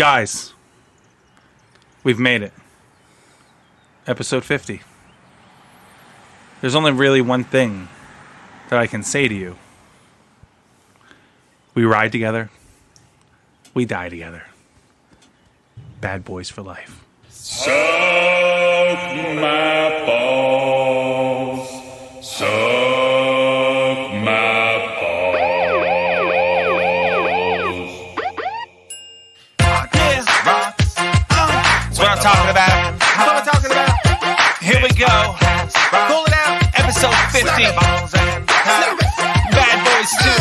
Guys, we've made it. Episode 50. There's only really one thing that I can say to you. We ride together. We die together. Bad boys for life. Suck my balls. Suck my balls. That's what I'm talking about. That's what I'm talking about. Here we go. Pull it out. Episode 50. Bad Boys 2.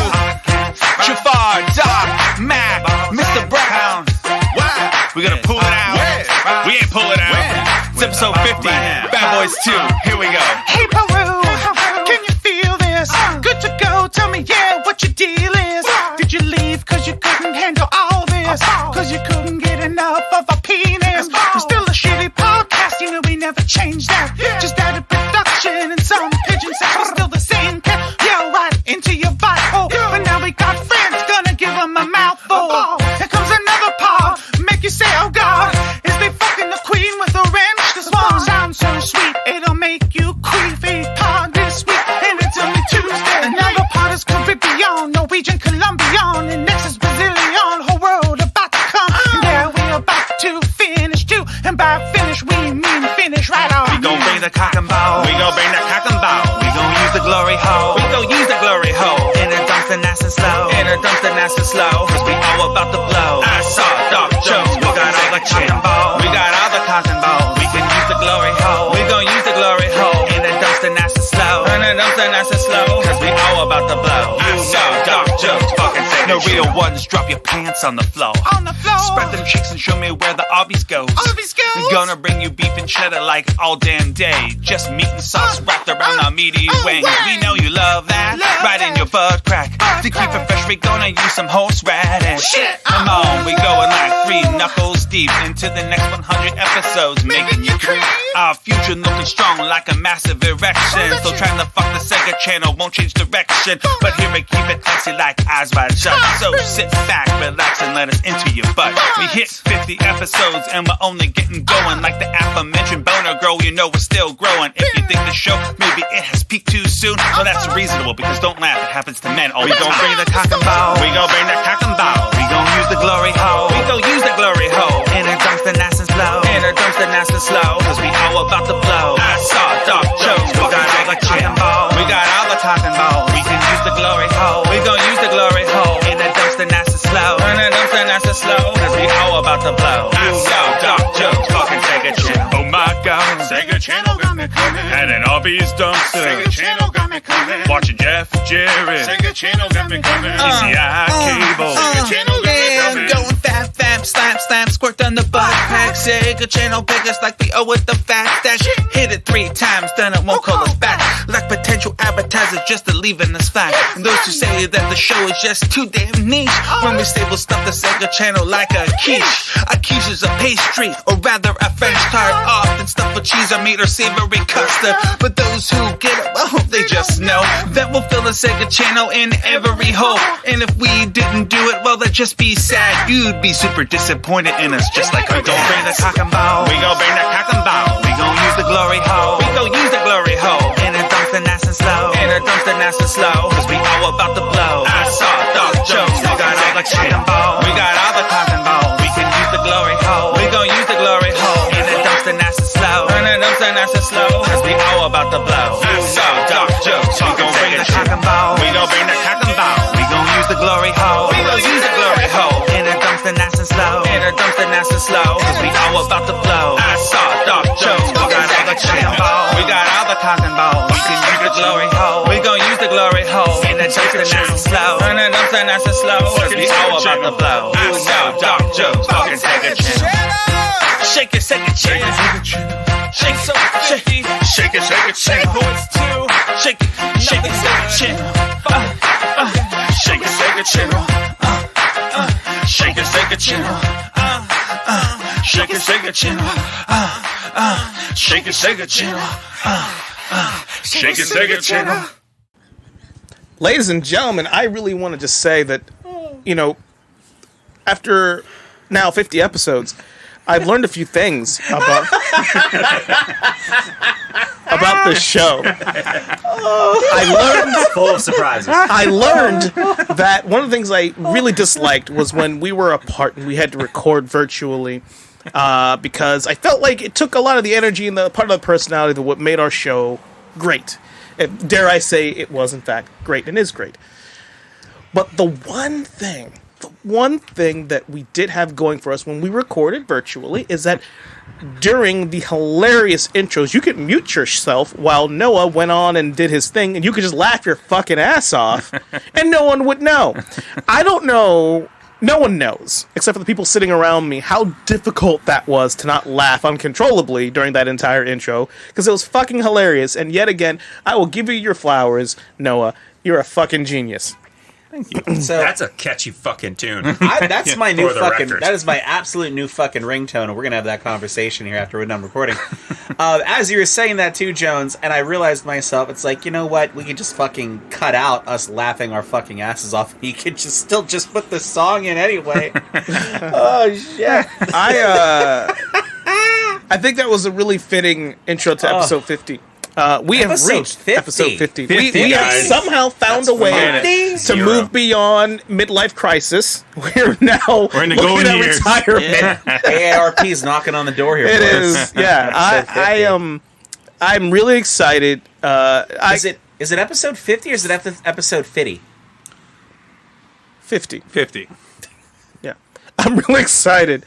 Jafar, Doc, Matt, Mr. Brown. We're gonna pull it out. We ain't pull it out. It's episode 50. Bad Boys 2. Here we go. Hey Peru, can you feel this? Good to go, tell me, yeah, what your deal is. Did you leave cause you couldn't handle all this? Cause you couldn't get enough of a penis? We're still a shitty podcast, you know we never changed that. Just added production and some pigeon sex. We're still the same cat, yeah, right into your butthole. But now we got friends, gonna give them a mouthful. Here comes another part, make you say, oh God, is they fucking the queen with a wrench? This one sounds so sweet, it'll make you queefy. Pod this week, and it's only Tuesday. Another part is Caribbean, Norwegian, Colombian, and next is Brazilian. Whole world about to come, and there we're about to finish too. And by finish, we mean finish right on. We gon' bring the cock and ball. We gon' bring the cock and ball. We gon' use the glory hole. We gon' use the glory hole. In a dumpster, nice and slow. In a dumpster, nice and slow. Cause we all about to blow. I saw dark jokes. We got all the cock and ball. We got all the cock and ball. We can use the glory hole. We gon' use the glory hole. In a dumpster, nice and slow. In a dumpster, nice and slow. Cause we all about to blow. I saw dark jokes. Fucking say the real ones. Drop your pants on the floor. On the floor. Spread them cheeks and show me where the Arby's goes. Arby's goes. Gonna bring you beef and cheddar like all damn day. Just meat and sauce wrapped around our meaty wings. We know you love that. Right in your butt crack. To keep it fresh, we gonna use some horseradish. Come on, we going like 3 knuckles deep into the next 100 episodes, making you creep. Our future looking strong like a massive erection. So trying to fuck the Sega channel won't change direction. But here we keep it classy like eyes wide shut. So sit back, relax, and let us into your butt. We hit 50 episodes and we're only getting going. Like the aforementioned boner girl, you know we're still growing. If you think the show, maybe it has peaked too soon, well that's reasonable, because don't laugh, it happens to men. Oh, we gon' bring the cock and ball. We gon' bring the cock and ball. We gon' use the glory hole. We gon' use the glory hole. In a dumpster, nice and slow. In a dumpster, nice and slow. Cause we all about to blow. I saw dark jokes. We got all the cock and ball. We got all the cock and ball. We can use the glory hole. We gon' use the glory hole. In a dumpster, nice and slow. In a dumpster, nice and slow. Cause we all about to blow. I saw dark jokes. Fucking Sega Channel. Oh my God. Sega Channel got me coming. And an Arby's dumpster. Sega Channel got me coming. Watching Jeff Jarrett. Sega Channel got me coming. PCI cable. Sega Channel got me coming. Going fat, fam, slap, slap, squirt on the butt crack. Sega Channel pick us like we owe it the fat stash. Hit it 3 times, then it won't call us back. Like potential advertisers just to leaving us flat. And those who say that the show is just too damn niche, when we say we'll stuff the Sega Channel like a quiche. A quiche is a pastry, or rather a French tart, often stuffed with cheese or meat or savory custard. But those who get it, well, they just know that we'll fill the Sega Channel in every hole. And if we didn't do it, well, that'd just be sad. You'd be super disappointed in us, just like we gon' bring the cock and ball. We gon' bring the cock and ball. We gon' use the glory hole. We gon' use the glory hole. In a dumpster, nice and slow. In a dumpster, nice and slow. Cause we all about to blow. I saw dark jokes. We got all the cock and ball. We got all the cock and ball. We can use the glory hole. We gon' use the glory hole. In a dumpster, nice and slow. In a dumpster, nice and slow. Cause we all about to blow. I saw dark jokes. We gon' bring the cock and ball. We gon' bring the cock and ball. We gon' use the glory hole. We gon' use the glory hole. In a dumpster, nice and slow. In a dumpster, nice and slow. Cause we all about to blow. I saw dark jokes. We got all the cock and ball. We got all the cock and ball. We can use the glory hole. We gon' use the glory hole. In a dumpster, nice and slow. In a dumpster, nice and slow. Cause we all about to blow. I saw dark jokes. Fucking Sega Channel. Shake it, Sega Channel. Shake it, shake it, shake it, shake it, shake it, boys too. Shake it, shake it, Sega Channel. Shake it, Sega Channel. Shake it, Sega Channel. Shake it, Sega Channel. Shake it, Sega Channel. Shake it, Sega Channel. Ladies and gentlemen, I really want to just say that, you know, after now 50 episodes, I've learned a few things about the show. I learned Full of surprises. I learned that one of the things I really disliked was when we were apart and we had to record virtually, because I felt like it took a lot of the energy and the part of the personality of what made our show great. Dare I say, it was in fact great and is great. But the one thing that we did have going for us when we recorded virtually is that during the hilarious intros, you could mute yourself while Noah went on and did his thing, and you could just laugh your fucking ass off, and no one would know. I don't know. No one knows, except for the people sitting around me, how difficult that was to not laugh uncontrollably during that entire intro, because it was fucking hilarious, and yet again, I will give you your flowers, Noah. You're a fucking genius. Thank you. So That's a catchy fucking tune. that's my new For the fucking. record. That is my absolute new fucking ringtone, and we're gonna have that conversation here after we're done recording. As you were saying that too, Jones, and I realized myself, it's like, you know what? We could just fucking cut out us laughing our fucking asses off. You could just put the song in anyway. Oh shit! I think that was a really fitting intro to episode 50. We have Episode reached 50. episode 50. 50, we have guys. somehow found a way to Zero. move beyond midlife crisis. We're now We're in the looking golden at years. retirement. AARP's knocking on the door here. It boys. is, yeah. I am. I'm really excited. Is it episode 50 or is it episode 50? 50? 50. Yeah, I'm really excited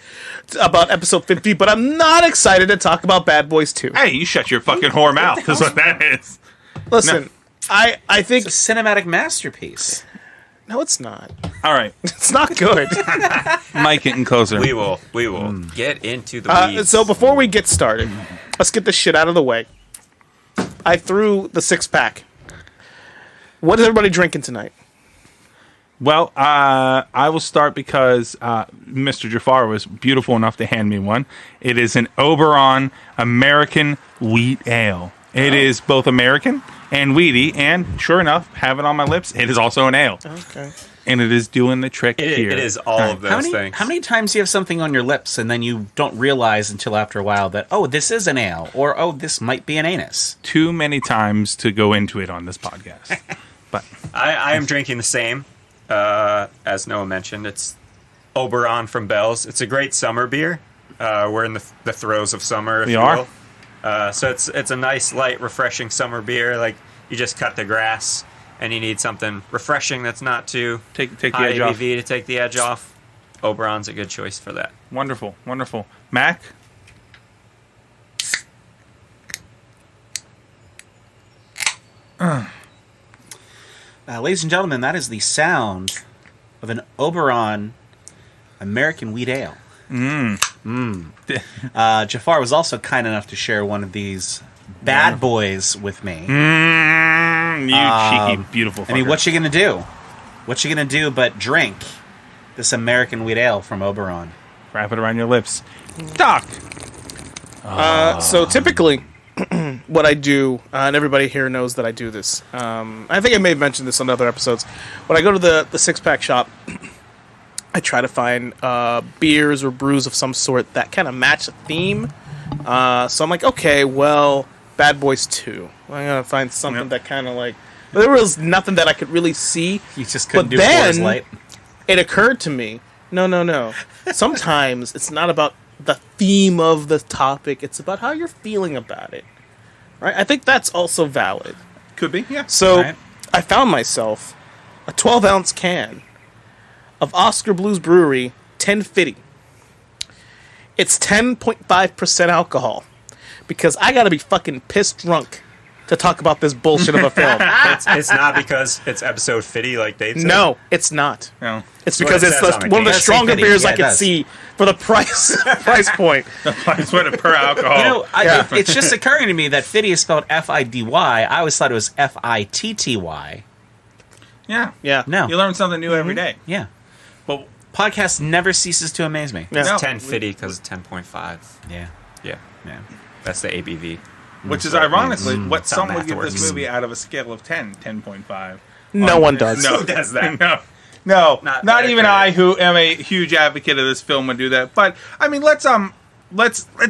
about episode 50, but I'm not excited to talk about Bad Boys 2. Hey, you shut your fucking whore mouth. That's what that is. Listen, I think It's a cinematic masterpiece. no, it's not. All right, It's not good. Mike and closer. We will get into the weeds. So before we get started, let's get this shit out of the way. I threw the 6-pack. What is everybody drinking tonight? Well, I will start because Mr. Jafar was beautiful enough to hand me one. It is an Oberon American Wheat Ale. It is both American and wheaty, and sure enough, have it on my lips. It is also an ale, Okay. and it is doing the trick here. It is all of those things. How many times do you have something on your lips and then you don't realize until after a while that, oh, this is an ale, or oh, this might be an anus? Too many times to go into it on this podcast. But I am drinking the same. As Noah mentioned, it's Oberon from Bell's. It's a great summer beer. We're in the throes of summer, if We you are. will. So it's a nice, light, refreshing summer beer. Like, you just cut the grass, and you need something refreshing that's not too take the high edge off. ABV to take the edge off. Oberon's a good choice for that. Wonderful, wonderful. Mac? Ladies and gentlemen, that is the sound of an Oberon American Wheat Ale. Jafar was also kind enough to share one of these bad boys with me. You cheeky, beautiful fucker. I mean, what you gonna do? What you gonna do but drink this American Wheat Ale from Oberon? Wrap it around your lips. Doc! So typically, what I do, and everybody here knows that I do this. I think I may have mentioned this on other episodes. When I go to the 6-pack shop, I try to find beers or brews of some sort that kind of match the theme. So I'm like, okay, well, Bad Boys 2. I'm gonna find something that kind of like. But there was nothing that I could really see. You just couldn't But do Coors then- Light. It occurred to me, no. Sometimes it's not about the theme of the topic. It's about how you're feeling about it. Right? I think that's also valid. Could be, yeah. So Right. I found myself a 12-ounce can of Oscar Blues Brewery 1050. It's 10.5% alcohol because I gotta be fucking pissed drunk to talk about this bullshit of a film. It's not because it's episode 50 like Dave said. No, it's not. No. It's what because it it's says on the one of the can. stronger 50. beers Yeah, I it could does. see for the price point. I swear to per alcohol. You know, Yeah. it's just occurring to me that Fiddy is spelled F-I-D-Y. I always thought it was F-I-T-T-Y. yeah. Yeah. No. You learn something new every day. Yeah. But Podcast never ceases to amaze me. Yeah. It's No. 1050 because it's 10.5. Yeah. Yeah, Yeah. that's the ABV. which is ironically what That's how some would math give this works. movie out of a scale of 10, 10.5. No one does. No, Who does that? No. No, Not not that even great. I, who am a huge advocate of this film, would do that. But I mean, let's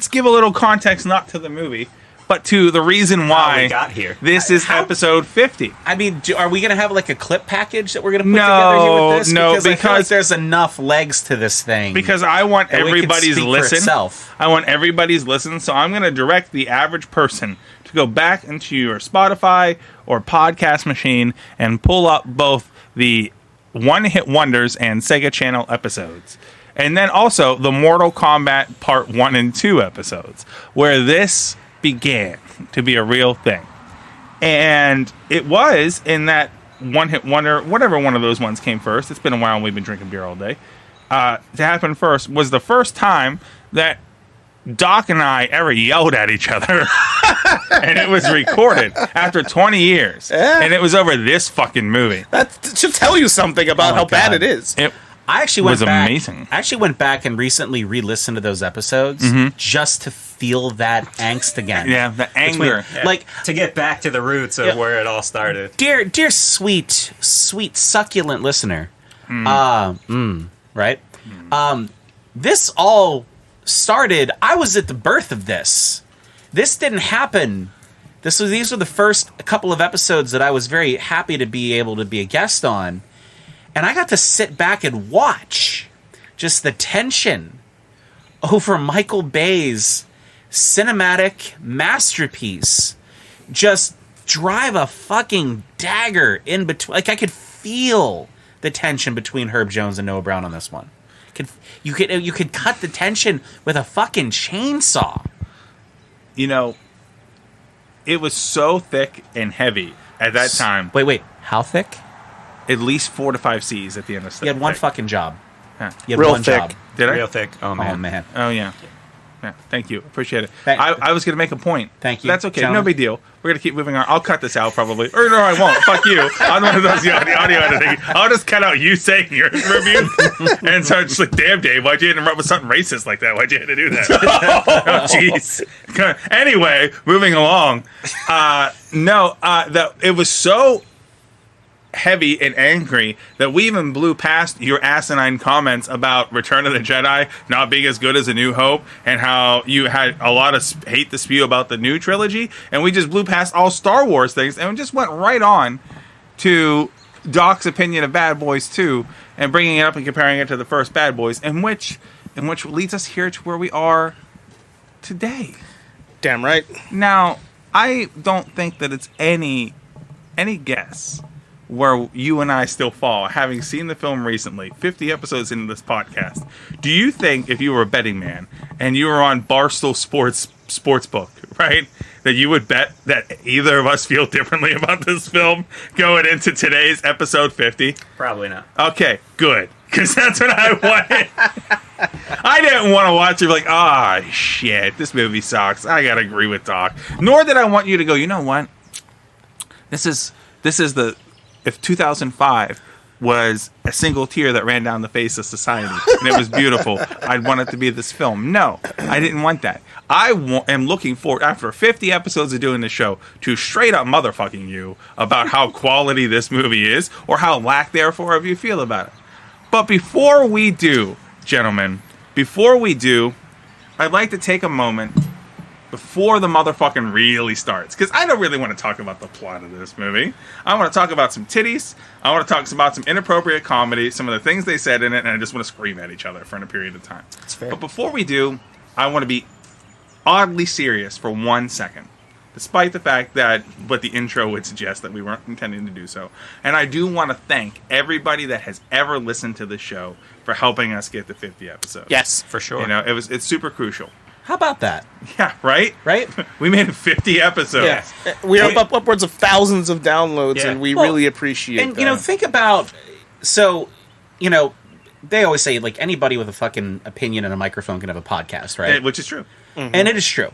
give a little context, not to the movie, but to the reason why we got here. This is episode 50. I mean, are we going to have like a clip package that we're going to put together here with this? No, because I feel like because there's enough legs to this thing. Because I want that we can everybody's speak for listen. itself. I want everybody's listen. So I'm going to direct the average person to go back into your Spotify or podcast machine and pull up both the One Hit Wonders and Sega Channel episodes. And then also the Mortal Kombat Part 1 and 2 episodes, where this began to be a real thing. And it was in that One Hit Wonder, whatever one of those ones came first. It's been a while and we've been drinking beer all day. To happen first was the first time that Doc and I ever yelled at each other. And it was recorded after 20 years. Yeah. And it was over this fucking movie. That should tell you something about Oh my how bad God. it is. It I actually went was back. amazing. I actually went back and recently re-listened to those episodes just to feel that angst again. Yeah, the anger. Yeah, Like, to get back to the roots of where it all started. dear, sweet, succulent listener. Right? This all started. I was at the birth of this. This didn't happen. These were the first couple of episodes that I was very happy to be able to be a guest on. And I got to sit back and watch just the tension over Michael Bay's cinematic masterpiece just drive a fucking dagger in between. Like, I could feel the tension between Herb Jones and Noah Brown on this one. You could cut the tension with a fucking chainsaw. You know, it was so thick and heavy at that time. Wait, how thick? At least 4 to 5 C's at the end of the You had one fucking job. Huh. You had Real one thick. job. Did I? Real thick. Oh, man. Oh man. Oh, yeah. Yeah, thank you. Appreciate it. Thank- I was going to make a point. Thank you, That's okay. gentlemen. No big deal. We're going to keep moving on. I'll cut this out probably. Or no, I won't. Fuck you. I'm the one who does the audio editing. I'll just cut out you saying your review. And so it's like, damn, Dave, why'd you interrupt with something racist like that? Why'd you have to do that? Oh, jeez. Anyway, moving along. It was so heavy and angry that we even blew past your asinine comments about Return of the Jedi not being as good as A New Hope and how you had a lot of hate to spew about the new trilogy, and we just blew past all Star Wars things and we just went right on to Doc's opinion of Bad Boys 2 and bringing it up and comparing it to the first Bad Boys, in which leads us here to where we are today. Damn right. Now, I don't think that it's any guess where you and I still fall, having seen the film recently, 50 episodes into this podcast. Do you think if you were a betting man and you were on Barstool Sportsbook, right, that you would bet that either of us feel differently about this film going into today's episode 50? Probably not. Okay, good. Because that's what I wanted. I didn't want to watch it like, shit, this movie sucks. I gotta agree with Doc. Nor did I want you to go, you know what? This is the... If 2005 was a single tear that ran down the face of society and it was beautiful, I'd want it to be this film. No, I didn't want that. I am looking forward, after 50 episodes of doing this show, to straight up motherfucking you about how quality this movie is or how lack therefore of you feel about it. But before we do, gentlemen, I'd like to take a moment before the motherfucking really starts, because I don't really want to talk about the plot of this movie. I want to talk about some titties. I want to talk about some inappropriate comedy, some of the things they said in it, and I just want to scream at each other for a period of time. That's fair. But before we do, I want to be oddly serious for 1 second, despite the fact that what the intro would suggest that we weren't intending to do so. And I do want to thank everybody that has ever listened to this show for helping us get to 50 episodes. Yes. For sure. You know, it's super crucial. How about that? Yeah, right? Right? We made it 50 episodes. Yeah. We're up upwards of thousands of downloads, Yeah. and we Well, really appreciate And that. you know, think about they always say like anybody with a fucking opinion and a microphone can have a podcast, right? Which is true. And it is true.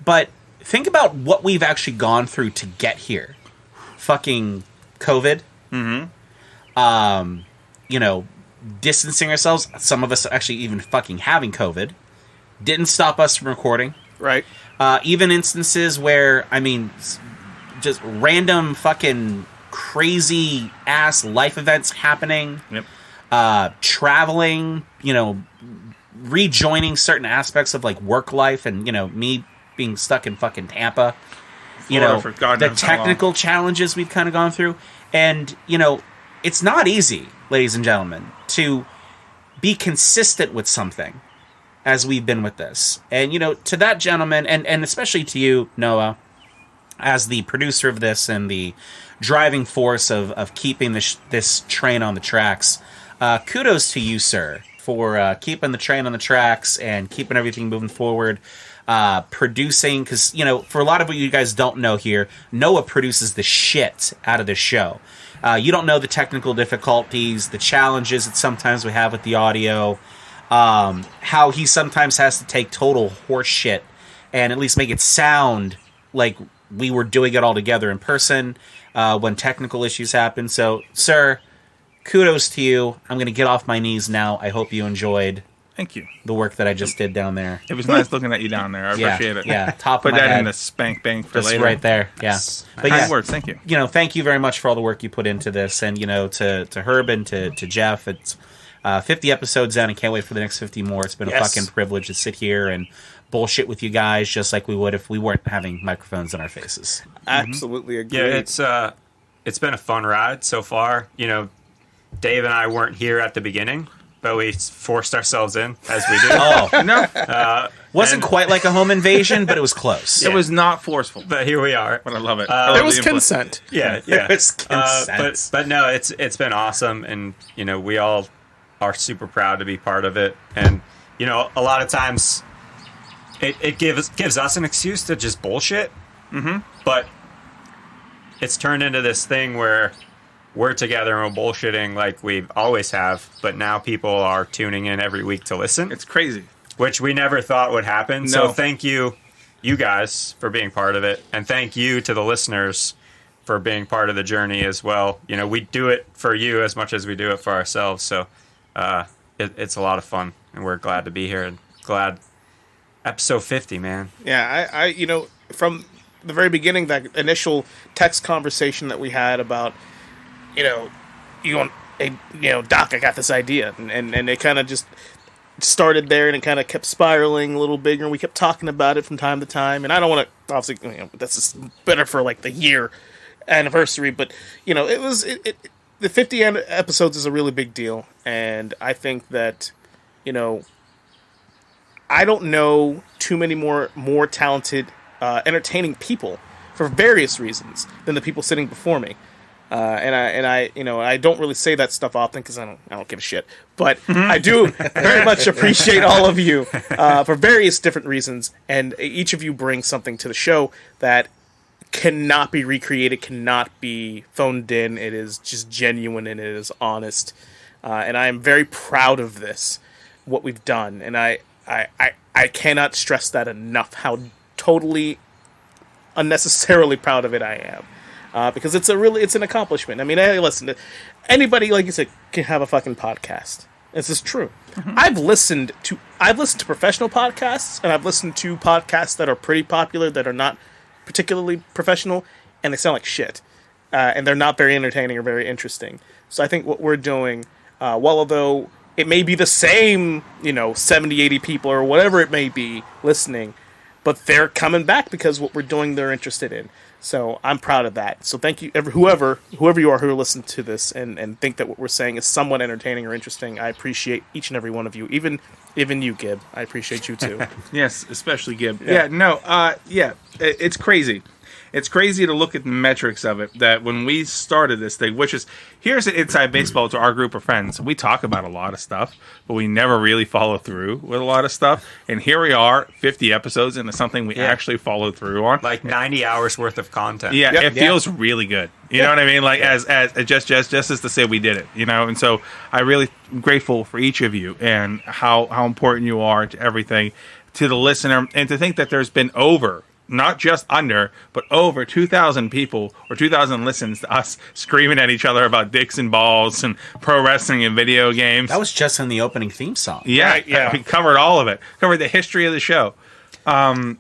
But think about what we've actually gone through to get here. Fucking COVID. Distancing ourselves. Some of us actually even fucking having COVID. Didn't stop us from recording. right? Even instances where, just random fucking crazy ass life events happening, traveling, rejoining certain aspects of like work life, and me being stuck in fucking Tampa. For God The knows how long. technical challenges we've kind of gone through, and it's not easy, ladies and gentlemen, to be consistent with something as we've been with this. And to that gentleman, and especially to you, Noah, as the producer of this and the driving force of keeping this train on the tracks, kudos to you, sir, for keeping the train on the tracks and keeping everything moving forward. Producing, because for a lot of you guys don't know here, Noah produces the shit out of this show. You don't know the technical difficulties, the challenges that sometimes we have with the audio, how he sometimes has to take total horse shit and at least make it sound like we were doing it all together in person when technical issues happen. So, sir, kudos to you. I'm going to get off my knees now. I hope you enjoyed Thank you. the work that I just did down there. It was nice looking at you down there. I appreciate it. Yeah, top Put of my that head. in the spank bank for Just later. right there. Yeah. But Kind yeah, words. Thank you. thank you very much for all the work you put into this, and to Herb and to Jeff. It's 50 episodes down, and can't wait for the next 50 more. It's been a fucking privilege to sit here and bullshit with you guys, just like we would if we weren't having microphones in our faces. Absolutely agree. Yeah, it's been a fun ride so far. Dave and I weren't here at the beginning, but we forced ourselves in as we do. Oh, No, wasn't quite like a home invasion, but it was close. it was not forceful, But here we are. but I love it. there was consent. Yeah, There was consent. but no, it's been awesome, and we all are super proud to be part of it. And a lot of times it gives us an excuse to just bullshit. Mm-hmm. But it's turned into this thing where we're together and we're bullshitting like we always have, but now people are tuning in every week to listen. It's crazy. Which we never thought would happen. No. So thank you guys, for being part of it. And thank you to the listeners for being part of the journey as well. We do it for you as much as we do it for ourselves. So it's a lot of fun, and we're glad to be here, and glad episode 50, man. Yeah, I from the very beginning, that initial text conversation that we had about, you want, Doc, I got this idea, and it kind of just started there, and it kind of kept spiraling a little bigger, and we kept talking about it from time to time. And I don't want to, obviously, that's just better for like the year anniversary, but it was the 50 episodes is a really big deal, and I think that I don't know too many more talented, entertaining people for various reasons than the people sitting before me. And I don't really say that stuff often because I don't give a shit. But I do very much appreciate all of you for various different reasons, and each of you brings something to the show that cannot be recreated, cannot be phoned in. It is just genuine and it is honest, and I am very proud of this, what we've done, and I cannot stress that enough. How totally unnecessarily proud of it I am. Because it's an accomplishment. I mean, hey, listen, anybody, like you said, can have a fucking podcast. This is true. Mm-hmm. I've listened to professional podcasts, and I've listened to podcasts that are pretty popular that are not particularly professional, and they sound like shit, and they're not very entertaining or very interesting. So I think what we're doing, while although it may be the same, 70, 80 people or whatever it may be listening, but they're coming back because what we're doing they're interested in. So I'm proud of that. So thank you, whoever you are who listen to this and think that what we're saying is somewhat entertaining or interesting. I appreciate each and every one of you, even you, Gib. I appreciate you too. Yes, especially Gib. It's crazy. It's crazy to look at the metrics of it, that when we started this thing, which is, here's an inside baseball to our group of friends. We talk about a lot of stuff, but we never really follow through with a lot of stuff. And here we are, 50 episodes into something we actually followed through on. Like 90 hours worth of content. Yeah, it feels really good. You know what I mean? Like, as just as to say we did it, And so I really am grateful for each of you and how important you are to everything, to the listener, and to think that there's been not just under, but over 2,000 people or 2,000 listens to us screaming at each other about dicks and balls and pro wrestling and video games. That was just in the opening theme song. Yeah. We covered all of it. Covered the history of the show.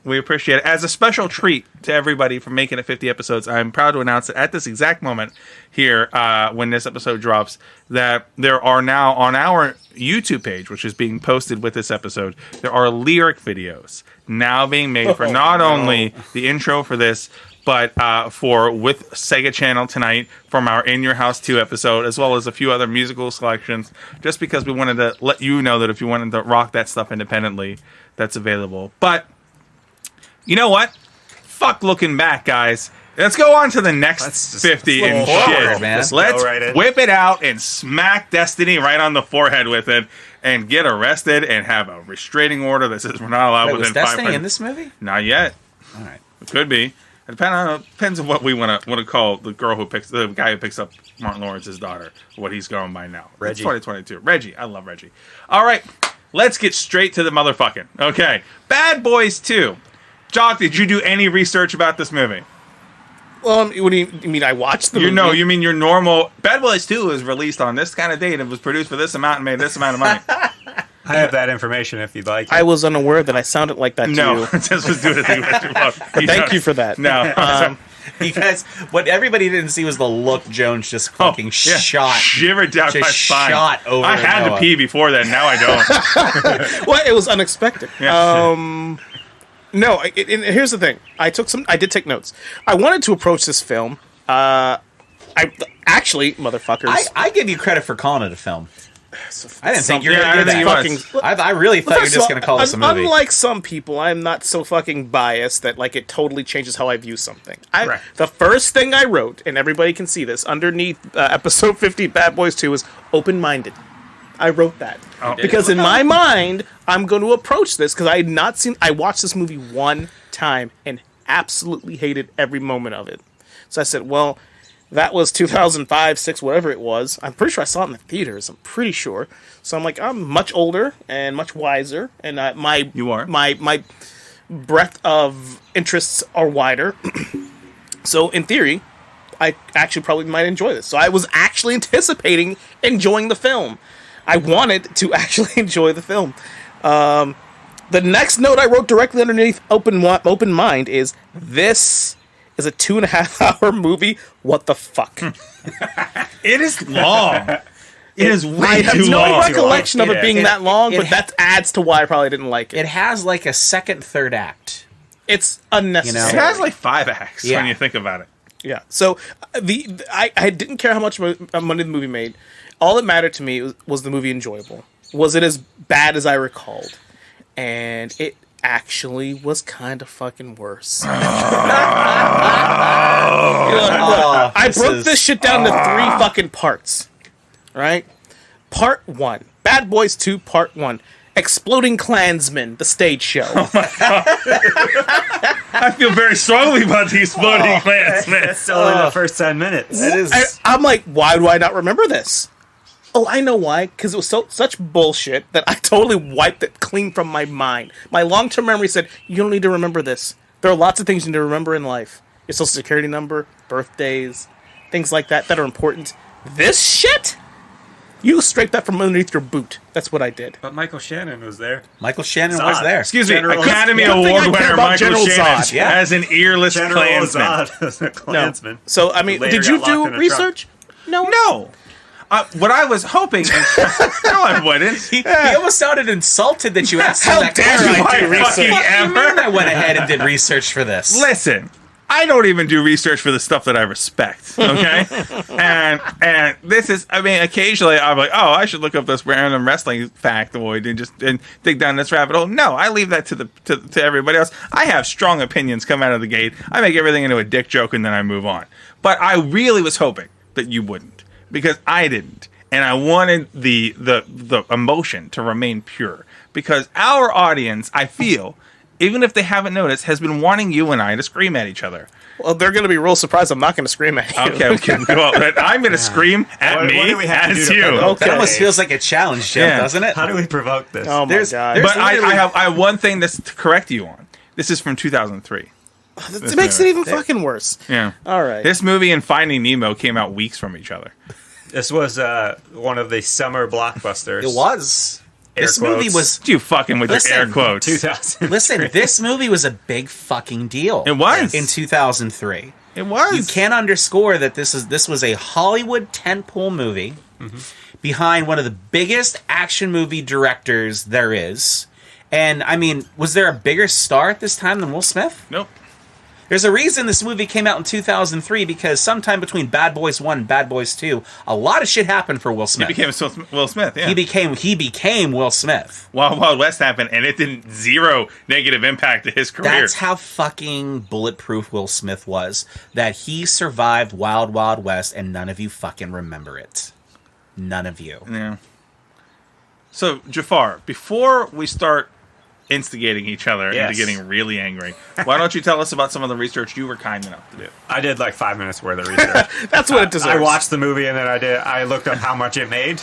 We appreciate it. As a special treat to everybody for making it 50 episodes, I'm proud to announce that at this exact moment here, when this episode drops, that there are now on our YouTube page, which is being posted with this episode, there are lyric videos now being made for not only the intro for this, but for with Sega Channel tonight from our In Your House 2 episode, as well as a few other musical selections, just because we wanted to let you know that if you wanted to rock that stuff independently, that's available. But you know what? Fuck looking back, guys. Let's go on to the next 50 and shit. man. Let's go right in. whip it out and smack Destiny right on the forehead with it and get arrested and have a restraining order that says we're not allowed Wait, was within 500. Destiny in this movie? Not yet. All right. It could be. It depends on what we want to call the guy who picks up Martin Lawrence's daughter. What he's going by now. Reggie. It's 2022. Reggie. I love Reggie. All right. Let's get straight to the motherfucking. Okay. Bad Boys 2. Jock, did you do any research about this movie? Well, what do you mean? I watched the movie? No, you mean your normal... Bad Boys 2 was released on this kind of date and was produced for this amount and made this amount of money. I have that information if you'd like. I was unaware that I sounded like that to No. you. This was doing a thing with your mouth. Thank you for that. No. You guys, what everybody didn't see was the look Jones just fucking shot. Shivered down Just my spine. shot over I had Noah. to pee before then. Now I don't. Well, it was unexpected. Yeah. No, and here's the thing. I did take notes. I wanted to approach this film. Actually, motherfuckers. I give you credit for calling it a film. I didn't think you were Yeah, going to do I that. think he I really thought you were First of just all, going to call this a movie. Unlike some people, I'm not so fucking biased that like it totally changes how I view something. Right. The first thing I wrote, and everybody can see this underneath episode 50, Bad Boys 2, is open-minded. I wrote that because in my mind, I'm going to approach this because I had not seen. I watched this movie one time and absolutely hated every moment of it. So I said, well. That was 2005, 6, whatever it was. I'm pretty sure I saw it in the theaters. I'm pretty sure. So I'm like, I'm much older and much wiser, and You are. my breadth of interests are wider. So in theory, I actually probably might enjoy this. So I was actually anticipating enjoying the film. I wanted to actually enjoy the film. The next note I wrote directly underneath open mind is this. Is a 2.5 hour movie. What the fuck? It is long. It is way I have too no long. recollection of it being that long, it but that adds to why I probably didn't like it. It has like a second, third act. It's unnecessary. It has like 5 acts Yeah. when you think about it. Yeah. So I didn't care how much money the movie made. All that mattered to me was the movie enjoyable. Was it as bad as I recalled? And it actually was kind of fucking worse. I broke this shit down to 3 fucking parts. Right? Part 1. Bad Boys 2 Part 1. Exploding Klansmen, the stage show. I feel very strongly about the Exploding Klansmen. It's only the first 10 minutes. It is. I'm like, why do I not remember this? Oh, I know why. Because it was such bullshit that I totally wiped it clean from my mind. My long-term memory said, you don't need to remember this. There are lots of things you need to remember in life. Your social security number, birthdays, things like that are important. This shit? You scraped that from underneath your boot. That's what I did. But Michael Shannon was there. Michael Shannon Zod. was there. Excuse me, General- Academy Good thing I Award care winner about Michael General Shannon Zod, yeah. as an earless General Klansman. Zod was a No. Klansman. So, I mean, Later did you got locked do in a research? No. No. What I was hoping... no, I wouldn't. He almost sounded insulted that you asked him How that dare question. I do Fucking research? What do you mean ever. I went ahead and did research for this? Listen, I don't even do research for the stuff that I respect, okay? and this is, I mean, occasionally I'm like, oh, I should look up this random wrestling factoid and dig down this rabbit hole. No, I leave that to everybody else. I have strong opinions come out of the gate. I make everything into a dick joke and then I move on. But I really was hoping that you wouldn't, because I didn't. And I wanted the emotion to remain pure, because our audience, I feel, even if they haven't noticed, has been wanting you and I to scream at each other. Well, they're going to be real surprised I'm not going to scream at you. Okay, we can go. But I'm going to scream at What me do we have to as do to you. provoke That almost Okay. feels like a challenge, Jim, Yeah. doesn't it? How do we provoke this? Oh, my There's- God. there's- But I literally- have one thing to correct you on. This is from 2003. It makes it even fucking worse. Yeah. All right. This movie and Finding Nemo came out weeks from each other. This was one of the summer blockbusters. It was. This movie was You fucking with Listen, your air quotes. 2000. listen. This movie was a big fucking deal. It was. in 2003. It was. You can't underscore that this was a Hollywood tentpole movie behind one of the biggest action movie directors there is. And I mean, was there a bigger star at this time than Will Smith? Nope. There's a reason this movie came out in 2003 because sometime between Bad Boys 1 and Bad Boys 2, a lot of shit happened for Will He Smith. became Will Smith, yeah. He became Will Smith. Wild Wild West happened, and it didn't zero negative impact to his career. That's how fucking bulletproof Will Smith was. That he survived Wild Wild West and none of you fucking remember it. None of you. Yeah. So, Jafar, before we start instigating each other Yes. into getting really angry, why don't you tell us about some of the research you were kind enough to do? I did like 5 minutes worth of research. That's what it deserves. I watched the movie and then I looked up how much it made.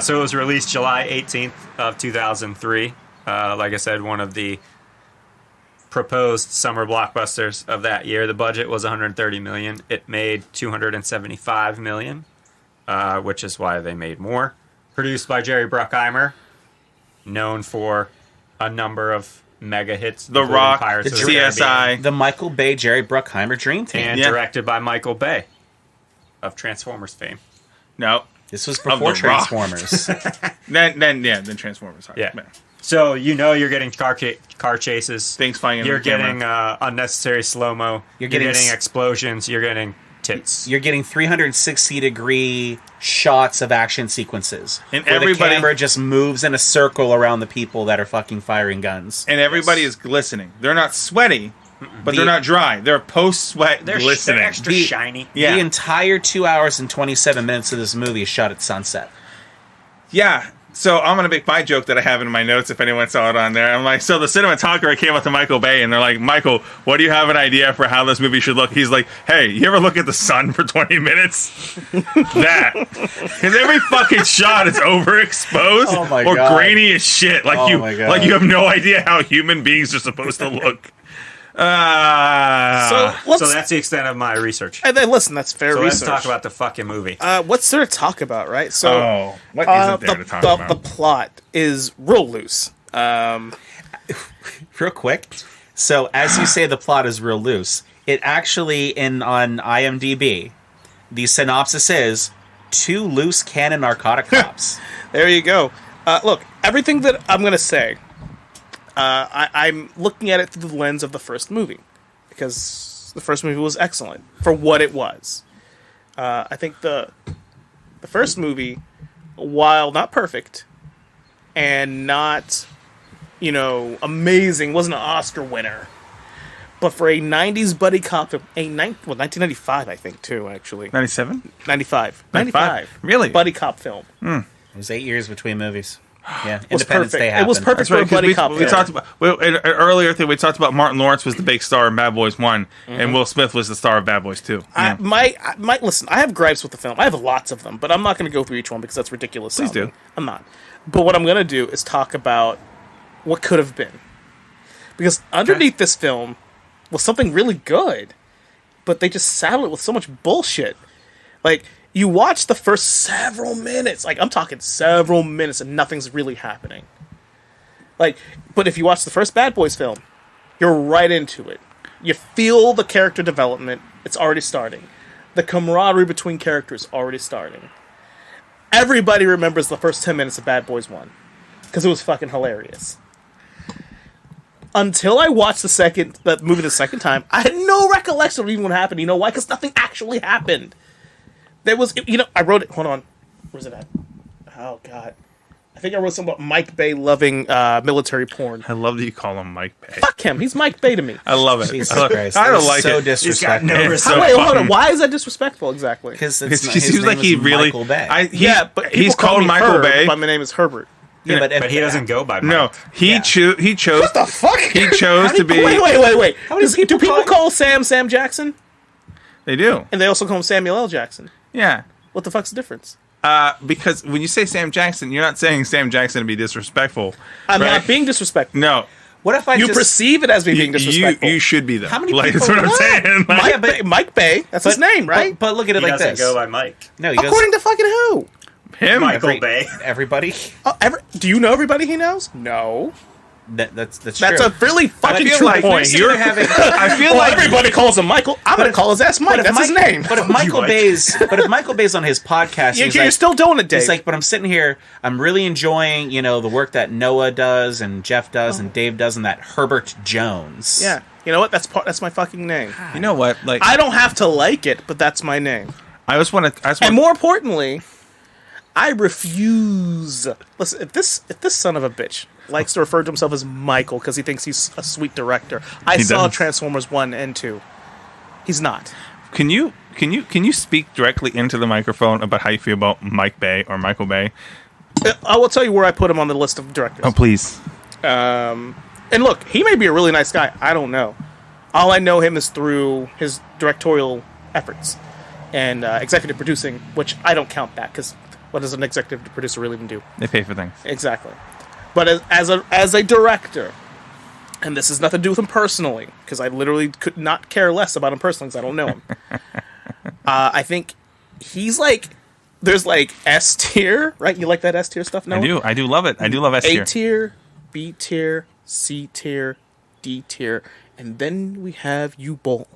So it was released July 18th of 2003. Like I said, one of the proposed summer blockbusters of that year. The budget was $130 million. It made $275 million, which is why they made more. Produced by Jerry Bruckheimer, known for a number of mega hits. The including Rock, Pirates of the CSI. Caribbean, The Michael Bay, Jerry Bruckheimer dream team. and Yeah. directed by Michael Bay of Transformers fame. No. This was Of before The Rock. Transformers. Then Transformers. Sorry. Yeah. So you're getting car chases. Things flying in You're the camera. getting unnecessary slow mo. You're getting getting s- explosions. You're getting tits. You're getting 360-degree shots of action sequences. And where the everybody- camera just moves in a circle around the people that are fucking firing guns. And everybody is glistening. They're not sweaty, but The- they're not dry. They're post-sweat They're glistening. extra The- shiny. Yeah. The entire 2 hours and 27 minutes of this movie is shot at sunset. Yeah. So I'm gonna make my joke that I have in my notes if anyone saw it on there. I'm like, so the cinematographer came up to Michael Bay and they're like, Michael, what do you have an idea for how this movie should look? He's like, hey, you ever look at the sun for 20 minutes? That. Because every fucking shot is overexposed Oh my or God. grainy as shit. Like Oh my God. like you have no idea how human beings are supposed to look. So let's So that's the extent of my research. and then listen. That's fair So let's research. talk about the fucking movie. What's there to talk about, right? So Oh, what isn't there to talk about? the plot is real loose. Real quick. So, as you say, the plot is real loose. It actually, on IMDb, the synopsis is 2 loose cannon narcotic cops. There you go. Look, everything that I'm going to say, I'm looking at it through the lens of the first movie. Because the first movie was excellent for what it was. I think the first movie, while not perfect and not, amazing, wasn't an Oscar winner. But for a 90s buddy cop film, 1995, I think, too, actually. 97? 95. 95? Really? Buddy cop film. It was 8 years between movies. Yeah, Was Independence perfect. Day It happened. was perfect That's for right, a buddy cop we film. talked about in an earlier thing. We talked about Martin Lawrence was the big star in Bad Boys 1, and Will Smith was the star of Bad Boys 2. Yeah. Listen, I have gripes with the film. I have lots of them, but I'm not going to go through each one because that's ridiculous. Please sounding. do. I'm not. But what I'm going to do is talk about what could have been. Because underneath this film was something really good, but they just saddled it with so much bullshit. Like, you watch the first several minutes, like, I'm talking several minutes, and nothing's really happening. Like, but if you watch the first Bad Boys film, you're right into it. You feel the character development. It's already starting. The camaraderie between characters already starting. Everybody remembers the first 10 minutes of Bad Boys 1. Because it was fucking hilarious. Until I watched the movie the second time, I had no recollection of even what happened. You know why? Because nothing actually happened. There was, I wrote it. Hold on. Where's it at? Oh, God. I think I wrote something about Mike Bay loving military porn. I love that you call him Mike Bay. Fuck him. He's Mike Bay to me. I love it. Jesus I Christ. don't That was like so it. disrespectful. no It's so Wait, hold on. fucking- Why is that disrespectful exactly? Because It seems like he really. Michael Bay. But he's people call called me Michael Herb, Bay. but my name is Herbert. yeah, but he doesn't go by Mike. No, he Yeah. he chose. What the fuck? He chose to be. Wait. How many Do people call- call Sam Jackson? They do. And they also call him Samuel L. Jackson. Yeah. What the fuck's the difference? Because when you say Sam Jackson, you're not saying Sam Jackson to be disrespectful. I'm right? not being disrespectful. No. What if I You just... perceive it as me being disrespectful. You should be though. How many like, people- That's what I'm What? saying. Like, Mike Bay, that's his name, right? But look at it He like doesn't this. go by Mike. No, he goes... According to fucking who? Him? Michael Bay. Everybody. Do you know everybody he knows? No. That's That's true. a really fucking feel true like point. You're having. I feel Well, like everybody calls him Michael. I'm gonna call his ass Mike. That's his name. But if Michael Bay's on his podcast, You're he's still doing it, Dave. He's like, but I'm sitting here, I'm really enjoying, the work that Noah does and Jeff does and Dave does and that Herbert Jones. yeah. You know what? That's my fucking name. you know what? Like I don't have to like it, but that's my name. I just want to. And more importantly, I refuse. Listen, if this son of a bitch likes to refer to himself as Michael because he thinks he's a sweet director, I saw does. Transformers 1 and 2. He's not. Can you speak directly into the microphone about how you feel about Mike Bay or Michael Bay? I will tell you where I put him on the list of directors. Oh, please. And look, he may be a really nice guy. I don't know. All I know him is through his directorial efforts and executive producing, which I don't count that because what does an executive producer really even do? They pay for things. Exactly. But as a director, and this has nothing to do with him personally, because I literally could not care less about him personally because I don't know him. I think he's like, there's like S tier, right? You like that S tier stuff? No, I do love it. I do love S tier. A tier, B tier, C tier, D tier, and then we have you bowl.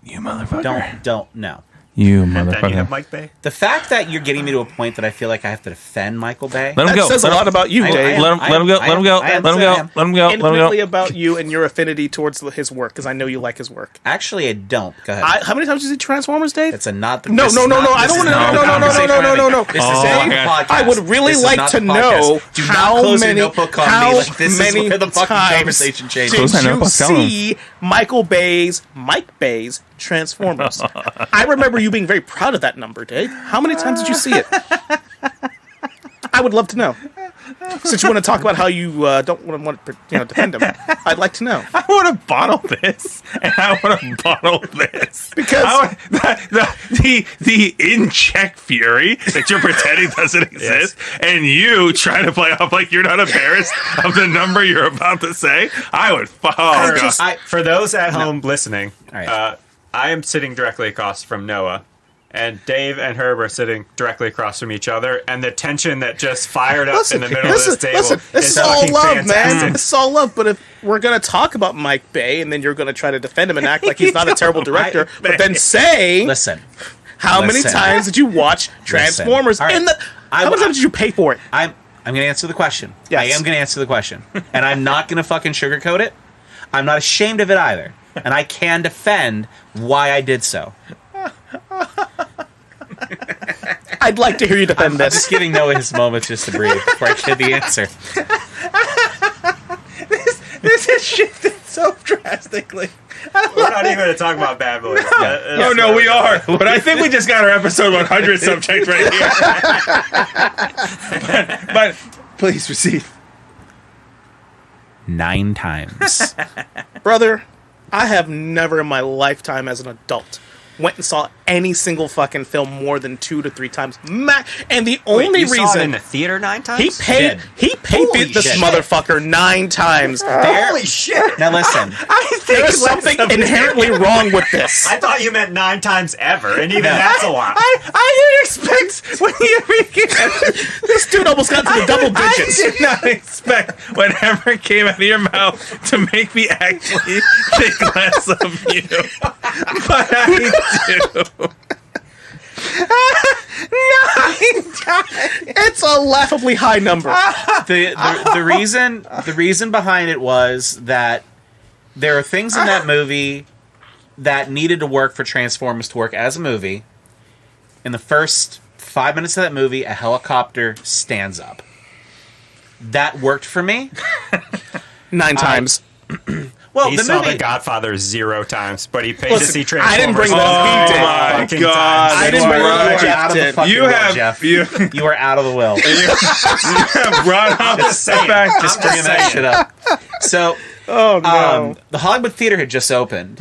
You motherfucker. Don't know. You Then you have motherfucker. Mike Bay. The fact that you're getting me to a point that I feel like I have to defend Michael Bay. Let him That go. says a lot about you, I- Dave. Let him go. Let him go. I am. Let him go. Let him go. Let him Infinitely go. about you and your affinity towards his work, because I know you like his work. Actually, I don't. Go ahead. How many times did you see Transformers, Dave? It's a not. The, No, this no, is no, not- no, I this don't is wanna- not no, the no, no, no, conversation no, no, we're no, no. having. This is Oh, a okay. podcast. I would really This is like not to the know podcast. Do not how close your many, notebook on me how like this is many where the fucking times conversation changes. did Close that you notebook, tell him. see Mike Bay's Transformers? I remember you being very proud of that number, Dave. How many times did you see it? I would love to know. Since you want to talk about how you don't want to defend him, I'd like to know. I want to bottle this, and I want to bottle this Because- the in check fury that you're pretending doesn't exist, and you trying to play off like you're not embarrassed of the number you're about to say. I would. For those at home listening, All right. I am sitting directly across from Noah, and Dave and Herb are sitting directly across from each other, and the tension that just fired up in the middle of this table this is is all fucking love, fantastic. man. This is all love. But if we're gonna talk about Mike Bay, and then you're gonna try to defend him and act like he's not a terrible director, but then say Listen, how many listen. times did you watch Transformers? All right. How many times did you pay for it? I'm going to answer the question. Yes. I am going to answer the question, and I'm not going to fucking sugarcoat it. I'm not ashamed of it either, and I can defend why I did so. I'd like to hear you defend I'm this. just giving Noah his moment just to breathe before I get the answer. This has shifted so drastically. We're not even going to talk about Bad Boys. Oh no, we are. But I think we just got our episode 100 subject right here. but please proceed. 9 times. Brother, I have never in my lifetime as an adult went and saw any single fucking film more than 2 to 3 times. And the only you saw it reason in the theater 9 times? he paid Holy this shit. motherfucker 9 times. Holy shit! Now listen, There is something inherently wrong with this. I thought you meant 9 times ever, and even that's a lot. I didn't expect when you This dude almost got to the double digits. I did not expect whatever came out of your mouth to make me actually think less of you. But I do. It's a laughably high number. the reason behind it was that there are things in that movie that needed to work for Transformers to work as a movie. In the first 5 minutes of that movie, a helicopter stands up. That worked for me. 9 times. Well, He the saw movie. The Godfather 0 times, but he paid Listen, to see I Transformers. didn't bring that up. He did. fucking God. times. I didn't bring You that are up. out of the Jeff fucking You will, have Jeff. you You are out of the will. have brought up the saying. fact. Just bringing that shit up. So, Oh no. the Hollywood Theater had just opened,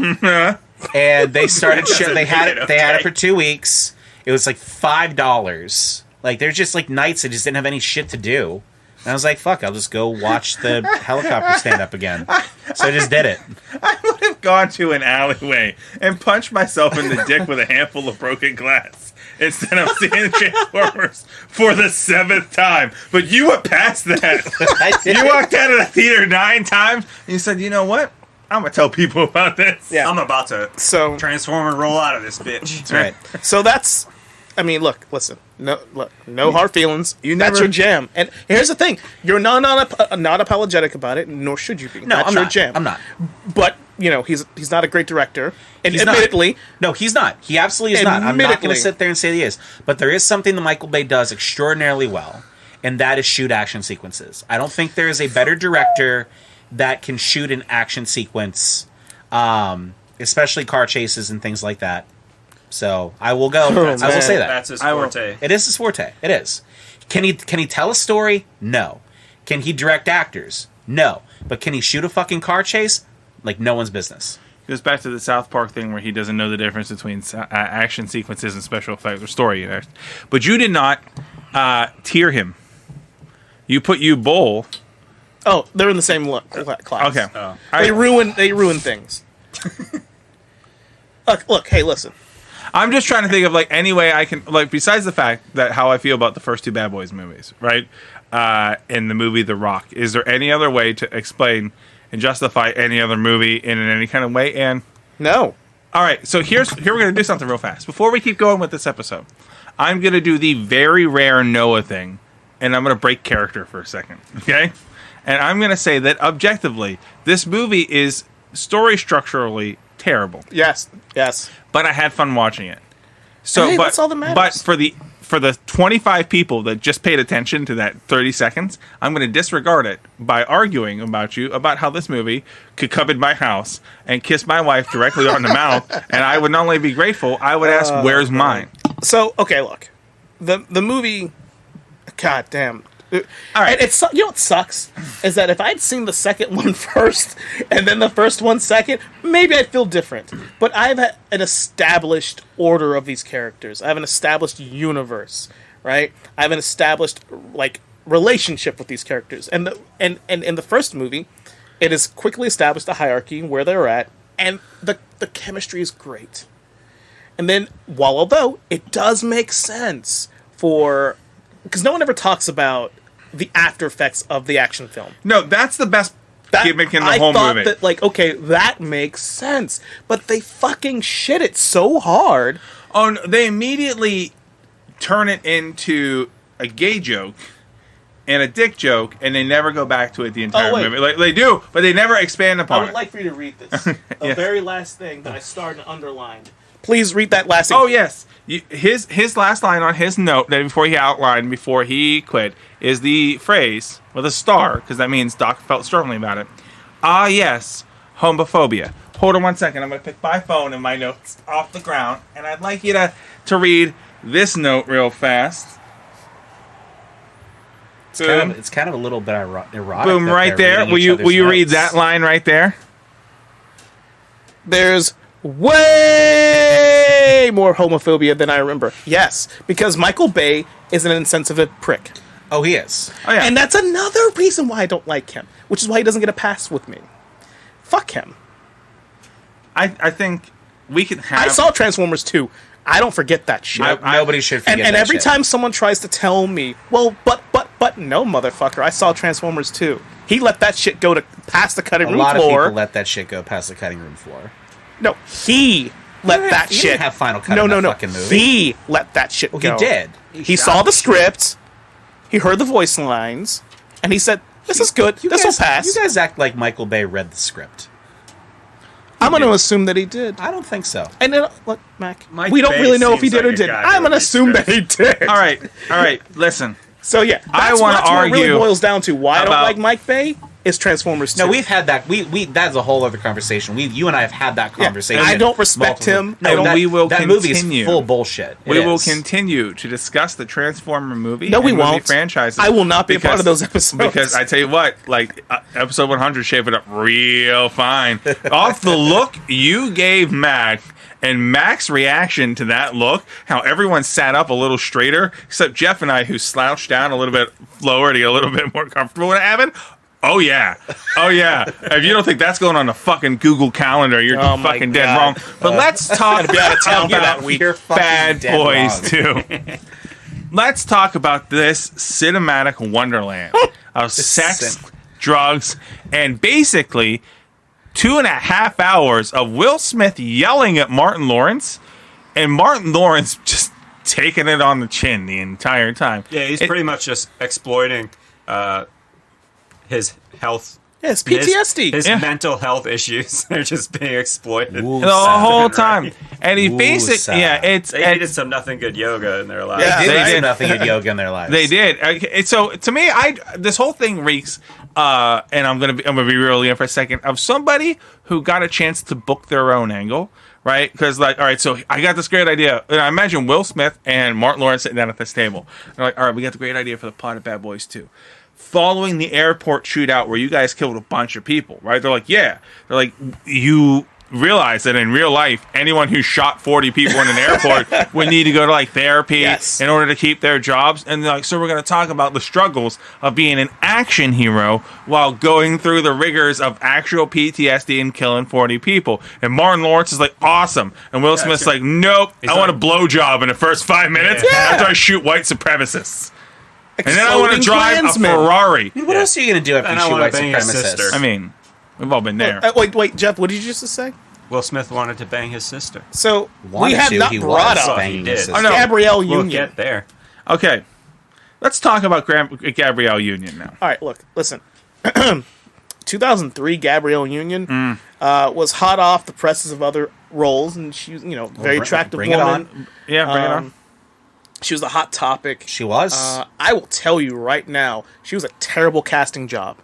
and they started. They had it for 2 weeks. It was like $5. Like there's just like nights I just didn't have any shit to do. And I was like, fuck, I'll just go watch the helicopter stand up again. So I just did it. I would have gone to an alleyway and punched myself in the dick with a handful of broken glass instead of seeing Transformers for the 7th time. But you went past that. I did. You walked out of the theater 9 times, and you said, you know what? I'm going to tell people about this. Yeah. I'm about to So transform and roll out of this bitch. That's right. So that's, I mean, listen, no hard feelings. That's never- your jam. And here's the thing: you're not apologetic about it, nor should you be. No, that's I'm your not. jam. I'm not. But he's not a great director, and He's not. admittedly, No, he's not. He absolutely is not. I'm not going Admittedly. to sit there and say he is. But there is something that Michael Bay does extraordinarily well, and that is shoot action sequences. I don't think there is a better director that can shoot an action sequence, especially car chases and things like that. So I will go. I will say that. That's his I will- forte. It is his forte. It is. Can he tell a story? No. Can he direct actors? No. But can he shoot a fucking car chase? Like no one's business. Goes back to the South Park thing where he doesn't know the difference between action sequences and special effects or story. But you did not tier him. You put Bull. oh, they're in the same class. Okay. Oh. They ruin things. Look, hey, listen. I'm just trying to think of like any way I can, like, besides the fact that how I feel about the first 2 Bad Boys movies, right? In the movie The Rock, is there any other way to explain and justify any other movie in any kind of way? And No. all right, so here we're gonna do something real fast before we keep going with this episode. I'm gonna do the very rare Noah thing, and I'm gonna break character for a second, okay? And I'm gonna say that objectively, this movie is story structurally terrible. Yes. But I had fun watching it. So, Hey, but that's all that matters. but for the 25 people that just paid attention to that 30 seconds, I'm going to disregard it by arguing about how this movie could come in my house and kiss my wife directly on the mouth, and I would not only be grateful, I would ask, "Where's mine?" So okay, look, the movie. God damn. All right. And it's what sucks is that if I'd seen the second one first and then the first one second, maybe I'd feel different. But I've had an established order of these characters. I have an established universe, right? I have an established like relationship with these characters. And in the first movie, it is quickly established a hierarchy where they're at, and the chemistry is great. And then, although it does make sense because no one ever talks about the after effects of the action film. No, that's the best gimmick in the whole thought movie. that, like, okay, that makes sense, but they fucking shit it so hard. Oh, no, they immediately turn it into a gay joke and a dick joke, and they never go back to it the entire wait. movie. Like they do, but they never expand I upon would it. like for you to read this. Yeah. very last thing that I starred and underlined. Please read that last thing. Oh yes, his last line on his note that before he quit is the phrase with a star, because that means Doc felt strongly about it. Ah yes, homophobia. Hold on one second. I'm going to pick my phone and my notes off the ground, and I'd like you to read this note real fast. It's kind of a little bit erotic. Boom! that Right they're there. reading Will each you other's read notes. that line right there? There's way more homophobia than I remember. Yes, because Michael Bay is an insensitive prick. Oh, he is. Oh yeah. And that's another reason why I don't like him, which is why he doesn't get a pass with me. Fuck him. I think we can have. I saw Transformers 2. I don't forget that shit. Nobody should forget and that every shit. time someone tries to tell me, well, but, no, motherfucker, I saw Transformers 2. He let that shit go to past the cutting a room lot floor. of people let that shit go past the cutting room floor. No, he let that He shit. didn't have final cut No, in no, that no. fucking movie. He let that shit Well, go. he did. He saw the script. He heard the voice lines, and he said, "This is good. This will pass." You guys act like Michael Bay read the script. I'm going to assume that he did. I don't think so. And then, look, Mac, Mike we don't Bay really know if he seems did or like a didn't. guy who I'm going to reads assume that he did. all right. Listen. So yeah, I that's wanna what it really argue boils down to. Why I don't about- like Mike Bay is Transformers 2. No, we've had that. We that's a whole other conversation. You and I have had that conversation. I don't respect him. I And don't- we will that movie continue. is full bullshit. We It will is. continue to discuss the Transformer movie. No, we and movie won't. franchises. I will not be a part of those episodes. Because I tell you what, like episode 100 shaped it up real fine. Off the look you gave Mac and Mac's reaction to that look, how everyone sat up a little straighter, except Jeff and I, who slouched down a little bit lower to get a little bit more comfortable when it happened. Oh yeah. If you don't think that's going on the fucking Google Calendar, you're Oh, my fucking dead God. wrong. But let's talk be out of town for that about week. You're fucking Bad dead Boys wrong. 2. Let's talk about this cinematic wonderland of sex, drugs, and basically 2.5 hours of Will Smith yelling at Martin Lawrence, and Martin Lawrence just taking it on the chin the entire time. Yeah, he's pretty much just exploiting his health. Yeah, it's PTSD. His Yeah. mental health issues. They're just being exploited. Ooh, The sad. whole time. And he Ooh, basically, sad. yeah, it's... They needed some nothing good yoga in their lives. Yeah. They They did did. nothing at yoga in their lives. They did. Okay, so to me, this whole thing reeks, and I'm gonna be real here for a second, of somebody who got a chance to book their own angle, right? Because all right, so I got this great idea, and I imagine Will Smith and Martin Lawrence sitting down at this table. They're like, all right, we got the great idea for the plot of Bad Boys 2. Following the airport shootout where you guys killed a bunch of people, right? They're like, yeah. They're like, you realize that in real life, anyone who shot 40 people in an airport would need to go to like therapy Yes. in order to keep their jobs. And they're like, so we're going to talk about the struggles of being an action hero while going through the rigors of actual PTSD and killing 40 people. And Martin Lawrence is like, awesome. And Will Smith's like, nope, I want a blowjob in the first 5 minutes after I shoot white supremacists. And then I want to Exploding drive Klansmen. a Ferrari. What else are you going to do after And you I shoot wanna white bang his sister. supremacists? I mean, we've all been there. Wait, Jeff, what did you just say? Will Smith wanted to bang his sister. So Wanted we have to, not he brought was up banging He his did. sister. I know. Gabrielle We'll Union. get there. Okay. Let's talk about Gabrielle Union now. All right, look, listen. 2003, Gabrielle Union was hot off the presses of other roles, and she was, very attractive bring it woman. on. Yeah, bring it on. She was a hot topic. She was. I will tell you right now, she was a terrible casting job.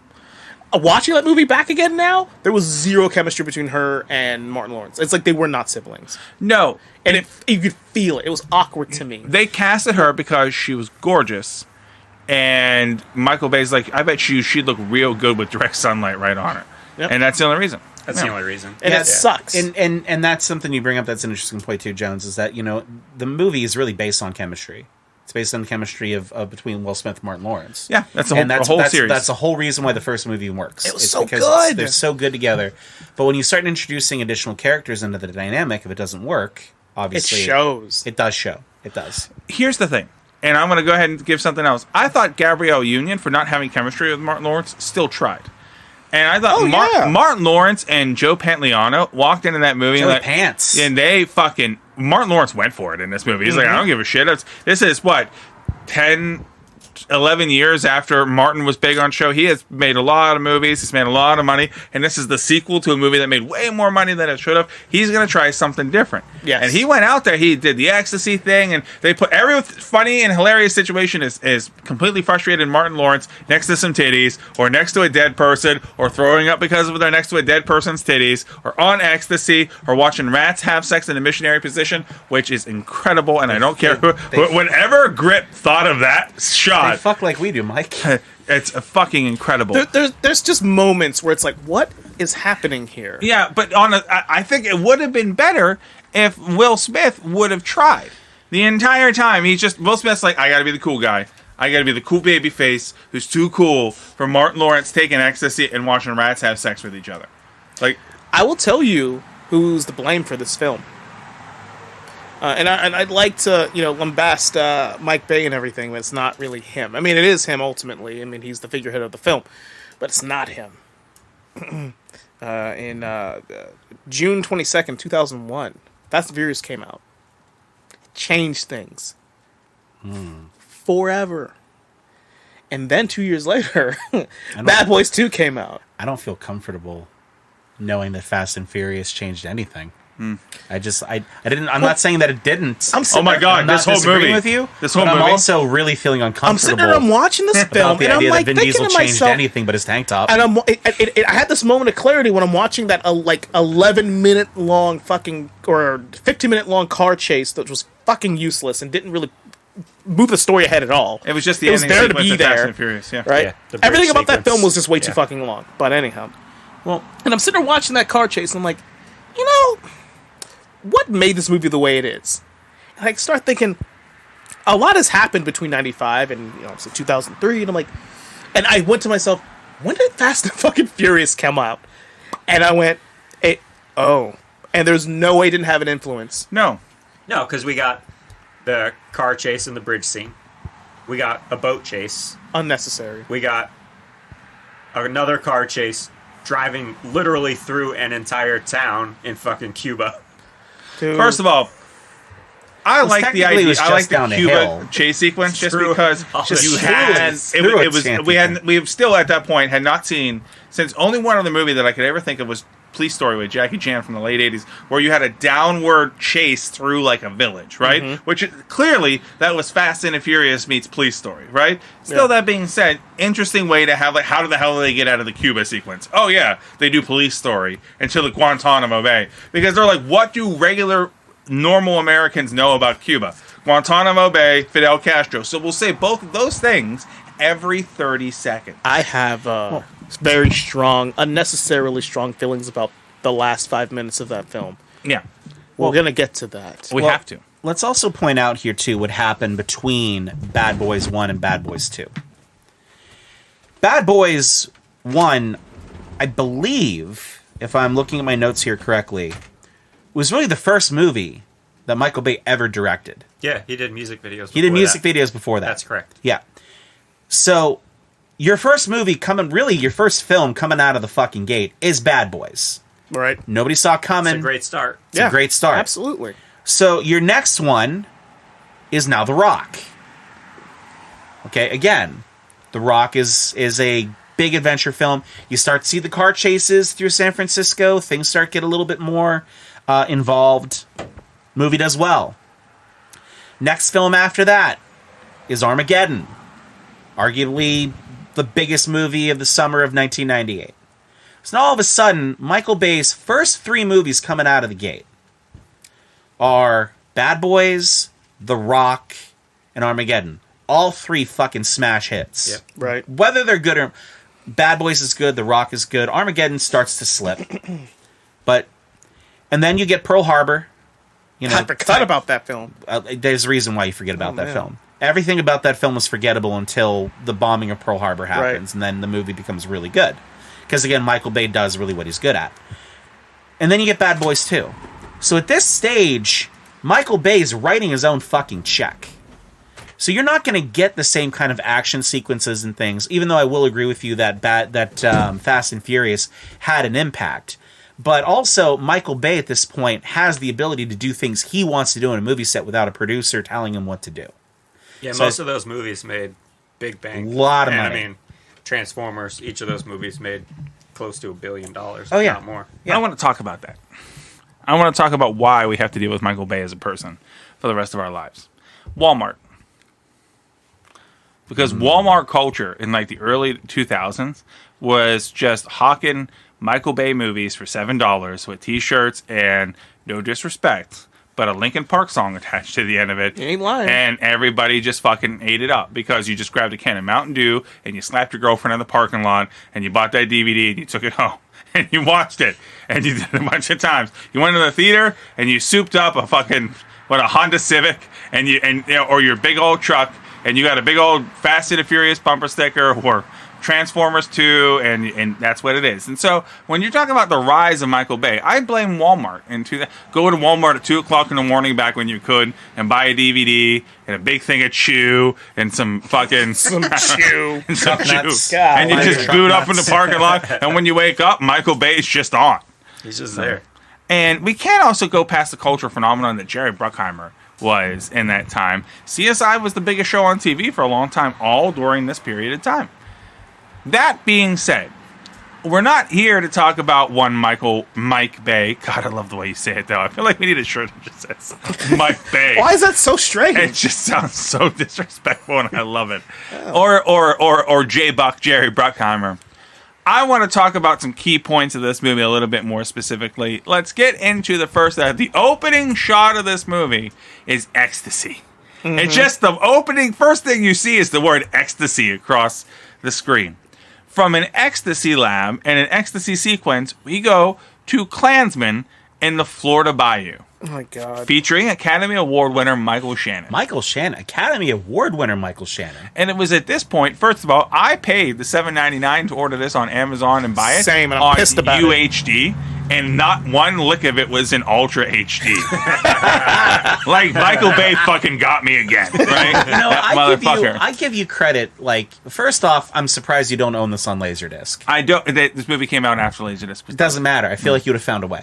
Watching that movie back again now, there was zero chemistry between her and Martin Lawrence. It's like they were not siblings, No. and you could feel it. It was awkward to me. They casted her because she was gorgeous. And Michael Bay's like, I bet she'd look real good with direct sunlight right on her. Yep. And that's the only reason. That's the only reason. And Yeah, it sucks. And that's something you bring up that's an interesting point too, Jones, is that, the movie is really based on chemistry. It's based on chemistry of between Will Smith and Martin Lawrence. Yeah, that's And the whole series. That's the whole reason why the first movie works. It was It's so because good. They're so good together. But when you start introducing additional characters into the dynamic, if it doesn't work, it obviously shows. It does show. It does. Here's the thing. And I'm going to go ahead and give something else. I thought Gabrielle Union, for not having chemistry with Martin Lawrence, still tried. And I thought yeah. Martin Lawrence and Joe Pantoliano walked into that movie Joey and Pants. and they fucking Martin Lawrence went for it in this movie. He's like, I don't give a shit. This is what 10, 11 years after Martin was big on show. He has made a lot of movies. He's made a lot of money, and this is the sequel to a movie that made way more money than it should have. He's going to try something different. Yes. And he went out there. He did the ecstasy thing, and they put every funny and hilarious situation is completely frustrated Martin Lawrence next to some titties, or next to a dead person, or throwing up because of they're next to a dead person's titties, or on ecstasy, or watching rats have sex in a missionary position, which is incredible. And I don't care whenever Grip thought of that They shot. fuck like we do, Mike. It's a fucking incredible. There's just moments where it's like, what is happening here? Yeah, but I think it would have been better if Will Smith would have tried the entire time. Will Smith's like, I got to be the cool guy. I got to be the cool baby face who's too cool for Martin Lawrence taking ecstasy and watching rats have sex with each other. Like, I will tell you who's to blame for this film. And I'd like to, lambast Mike Bay and everything, but it's not really him. I mean, it is him ultimately. I mean, he's the figurehead of the film, but it's not him. In June 22nd, 2001, Fast and Furious came out. It changed things. Forever. And then 2 years later, Bad Boys 2 came out. I don't feel comfortable knowing that Fast and Furious changed anything. I didn't. I'm not saying that it didn't. oh my God, I'm not this whole disagreeing movie with you. This whole but movie. I'm also really feeling I'm uncomfortable. sitting there, I'm watching this film, about the and I'm idea like that Vin thinking Diesel to changed myself, anything but his tank top. and I had this moment of clarity when I'm watching that 11-minute long fucking or 15-minute long car chase that was fucking useless and didn't really move the story ahead at all. it was just the It was ending there to sequence be of Fast there. and Furious. Yeah. Right? Yeah, the bridge Everything about that sequence. film was just way too Yeah. fucking long. But anyhow. Well, and I'm sitting there watching that car chase, and I'm like, what made this movie the way it is? And I start thinking, a lot has happened between 95 and 2003, and I'm like, and I went to myself, when did Fast and fucking Furious come out? And I went, oh. And there's no way it didn't have an influence. No. No, because we got the car chase and the bridge scene. We got a boat chase. Unnecessary. We got another car chase driving literally through an entire town in fucking Cuba. Dude. First of all, I like the technically it idea. was I like just down the a Cuba hill. chase sequence just Through- because just you through had it. Through it a was champion. we still at that point had not seen, since only one other movie that I could ever think of was Police Story with Jackie Chan from the late 80s, where you had a downward chase through like a village, right? Mm-hmm. Which clearly that was Fast and Furious meets Police Story, right? Still, that being said, interesting way to have, like, how the hell do they get out of the Cuba sequence? Oh yeah, they do Police Story until the Guantanamo Bay, because they're like, what do regular normal Americans know about Cuba? Guantanamo Bay, Fidel Castro. So we'll say both of those things every 30 seconds. I have very strong, unnecessarily strong feelings about the last 5 minutes of that film. Yeah, We're going to get to that. we have to. Let's also point out here, too, what happened between Bad Boys 1 and Bad Boys 2. Bad Boys 1, I believe, if I'm looking at my notes here correctly, was really the first movie that Michael Bay ever directed. Yeah, he did music videos. He did before music that. videos before that. That's correct. Yeah. So, your first movie your first film coming out of the fucking gate is Bad Boys. Right. Nobody saw it coming. It's a great start. It's a great start. Absolutely. So your next one is now The Rock. Okay, again, The Rock is a big adventure film. You start to see the car chases through San Francisco. Things start to get a little bit more involved. Movie does well. Next film after that is Armageddon. Arguably the biggest movie of the summer of 1998. So now all of a sudden, Michael Bay's first 3 movies coming out of the gate are Bad Boys, The Rock, and Armageddon. All 3 fucking smash hits. Yep. Right. Whether they're good or... Bad Boys is good, The Rock is good, Armageddon starts to slip. And then you get Pearl Harbor. You know, I forgot about that film. there's a reason why you forget about that man. film. Everything about that film is forgettable until the bombing of Pearl Harbor happens, Right. and then the movie becomes really good. Because, again, Michael Bay does really what he's good at. And then you get Bad Boys 2. So at this stage, Michael Bay's writing his own fucking check. So you're not going to get the same kind of action sequences and things, even though I will agree with you that Fast and Furious had an impact. But also, Michael Bay at this point has the ability to do things he wants to do in a movie set without a producer telling him what to do. Yeah, So- most of those movies made big bang. Lot of And, money. I mean, Transformers, each of those movies made close to $1 billion. Oh, yeah. Not more. Yeah. I want to talk about that. I want to talk about why we have to deal with Michael Bay as a person for the rest of our lives. Walmart. Because Walmart culture in like the early 2000s was just hawking Michael Bay movies for $7 with t-shirts and, no disrespect, but a Linkin Park song attached to the end of it. You ain't lying. And everybody just fucking ate it up because you just grabbed a can of Mountain Dew and you slapped your girlfriend in the parking lot and you bought that DVD and you took it home. And you watched it, and you did it a bunch of times. You went to the theater, and you souped up a fucking a Honda Civic, or your big old truck, and you got a big old Fast and Furious bumper sticker, or Transformers 2, and that's what it is. And so when you're talking about the rise of Michael Bay, I blame Walmart. Go to Walmart at 2 o'clock in the morning back when you could and buy a DVD and a big thing of chew and some fucking Chew. and some chew. nuts. And you just God, boot up in the parking lot, and when you wake up, Michael Bay's just on. He's just there. And we can't also go past the cultural phenomenon that Jerry Bruckheimer was in that time. CSI was the biggest show on TV for a long time, all during this period of time. That being said, we're not here to talk about Mike Bay. God, I love the way you say it, though. I feel like we need a shirt that just says Mike Bay. Why is that so strange? It just sounds so disrespectful, and I love it. Or Jerry Bruckheimer. I want to talk about some key points of this movie a little bit more specifically. Let's get into the first. The opening shot of this movie is ecstasy. It's just the first thing you see is the word ecstasy across the screen. From an ecstasy lab and an ecstasy sequence, we go to Klansmen in the Florida Bayou. Oh my God. featuring Academy Award winner Michael Shannon. Michael Shannon, Academy Award winner Michael Shannon. And it was at this point, first of all, I paid the $7.99 to order this on Amazon and buy it. Same, and I'm on pissed about it. UHD, and not one lick of it was in Ultra HD. Like, Michael Bay fucking got me again, right? You know, That motherfucker. I give you credit. Like, first off, I'm surprised you don't own this on Laserdisc. I don't. This movie came out after Laserdisc. It doesn't matter. I feel like you would have found a way.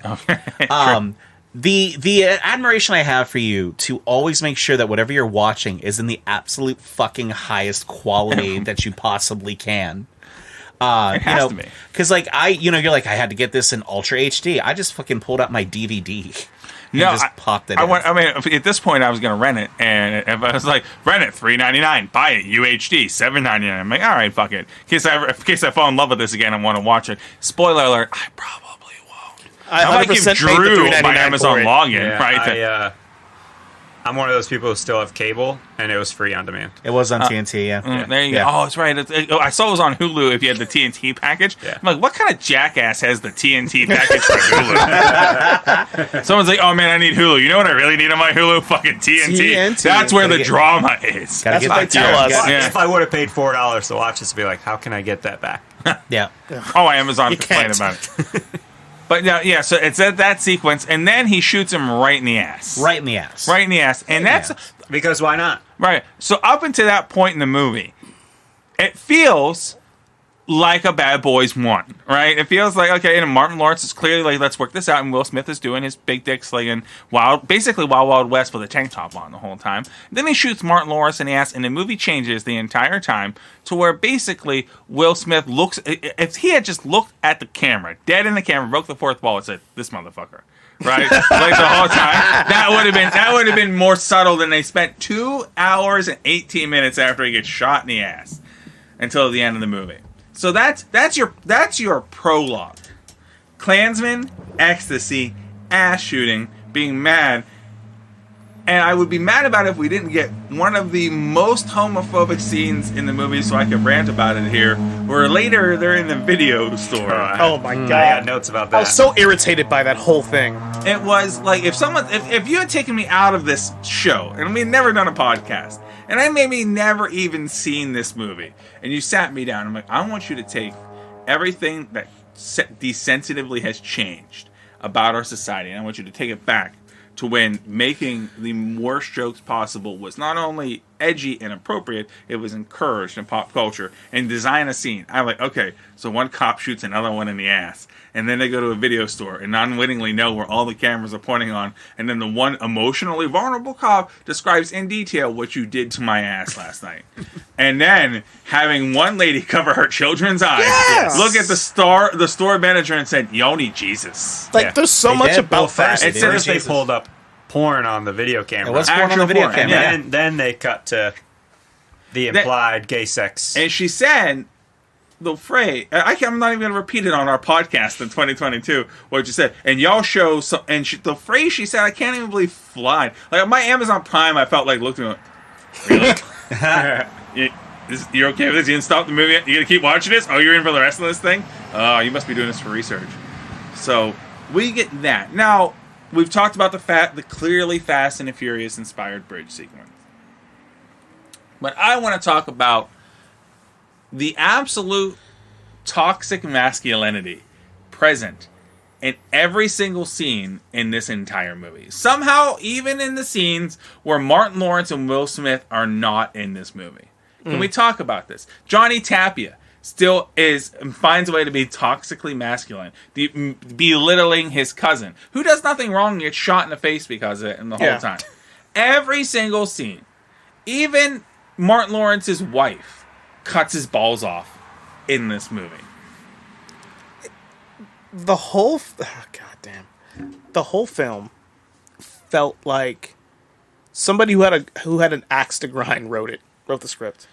The admiration I have for you to always make sure that whatever you're watching is in the absolute fucking highest quality that you possibly can. It has to be. Because like you're like, I had to get this in Ultra HD. I just fucking pulled out my DVD. And No, just popped it. I mean, at this point, I was going to rent it, and if I was like, rent it, $3.99, buy it, UHD, $7.99. I'm like, all right, fuck it. In case I fall in love with this again and want to watch it. Spoiler alert: I probably won't. I might give 100% paid the Drew $3.99 my for Amazon it. login, right? I'm one of those people who still have cable, and it was free on demand. It was on TNT, yeah. There you Yeah. go. Oh, that's right. I saw it was on Hulu if you had the TNT package. Yeah. I'm like, what kind of jackass has the TNT package for Hulu? Someone's like, oh man, I need Hulu. You know what I really need on my Hulu? Fucking TNT. TNT. That's where the Gotta get- drama is. Gotta That's get what they back to tell it. us. Yeah. If I would have paid $4 to watch this, I'd be like, how can I get that back? Yeah. Oh, Amazon You complained can't. about it. But yeah, so it's at that sequence, and then he shoots him right in the ass. Right in the ass. Right in the ass. And that's Because why not? right. So up until that point in the movie, it feels like a Bad Boys 1, right? It feels like, okay, and Martin Lawrence is clearly like, let's work this out, and Will Smith is doing his big dick slinging basically Wild Wild West with a tank top on the whole time. Then he shoots Martin Lawrence in the ass, and the movie changes the entire time to where basically Will Smith looks, if he had just looked at the camera, dead in the camera, broke the fourth wall and said, this motherfucker. Right, like the whole time. That would have been more subtle than they spent 2 hours and 18 minutes after he gets shot in the ass until the end of the movie. So that's your prologue. Klansman, ecstasy, ass shooting, being mad. And I would be mad about it if we didn't get one of the most homophobic scenes in the movie, so I could rant about it here, where later they're in the video store. Oh my I got God. notes about I that. was so irritated by that whole thing. It was like if you had taken me out of this show, and we'd never done a podcast, and I maybe never even seen this movie, and you sat me down, I'm like, I want you to take everything that desensitively has changed about our society, and I want you to take it back to when making the worst jokes possible was not only edgy and appropriate, it was encouraged in pop culture, and design a scene. I'm like, okay, so one cop shoots another one in the ass, and then they go to a video store and unwittingly know where all the cameras are pointing on, and then the one emotionally vulnerable cop describes in detail what you did to my ass last night. And then having one lady cover her children's eyes, Yes! look at the store manager and said, "You need Jesus." Like, Yeah. there's so They much did about both fast. that. It's as if they Jesus. pulled up porn on the video camera. It was porn on Actual the video porn, camera. and And then they cut to the implied gay sex. And she said, the phrase, I'm not even going to repeat it on our podcast in 2022, what you said. And y'all show, the phrase she said, I can't even believe flied. Like, on my Amazon Prime, I felt like looking at it. Really? You're okay with this? You didn't stop the movie yet? You going to keep watching this? Oh, you're in for the rest of this thing? Oh, you must be doing this for research. So, we get that. Now, we've talked about the clearly Fast and the Furious inspired bridge sequence. But I want to talk about the absolute toxic masculinity present in every single scene in this entire movie. Somehow, even in the scenes where Martin Lawrence and Will Smith are not in this movie. Can we talk about this? Johnny Tapia still finds a way to be toxically masculine, belittling his cousin, who does nothing wrong and gets shot in the face because of it and the whole time. Every single scene. Even Martin Lawrence's wife cuts his balls off in this movie. The whole film felt like somebody who had an axe to grind wrote the script.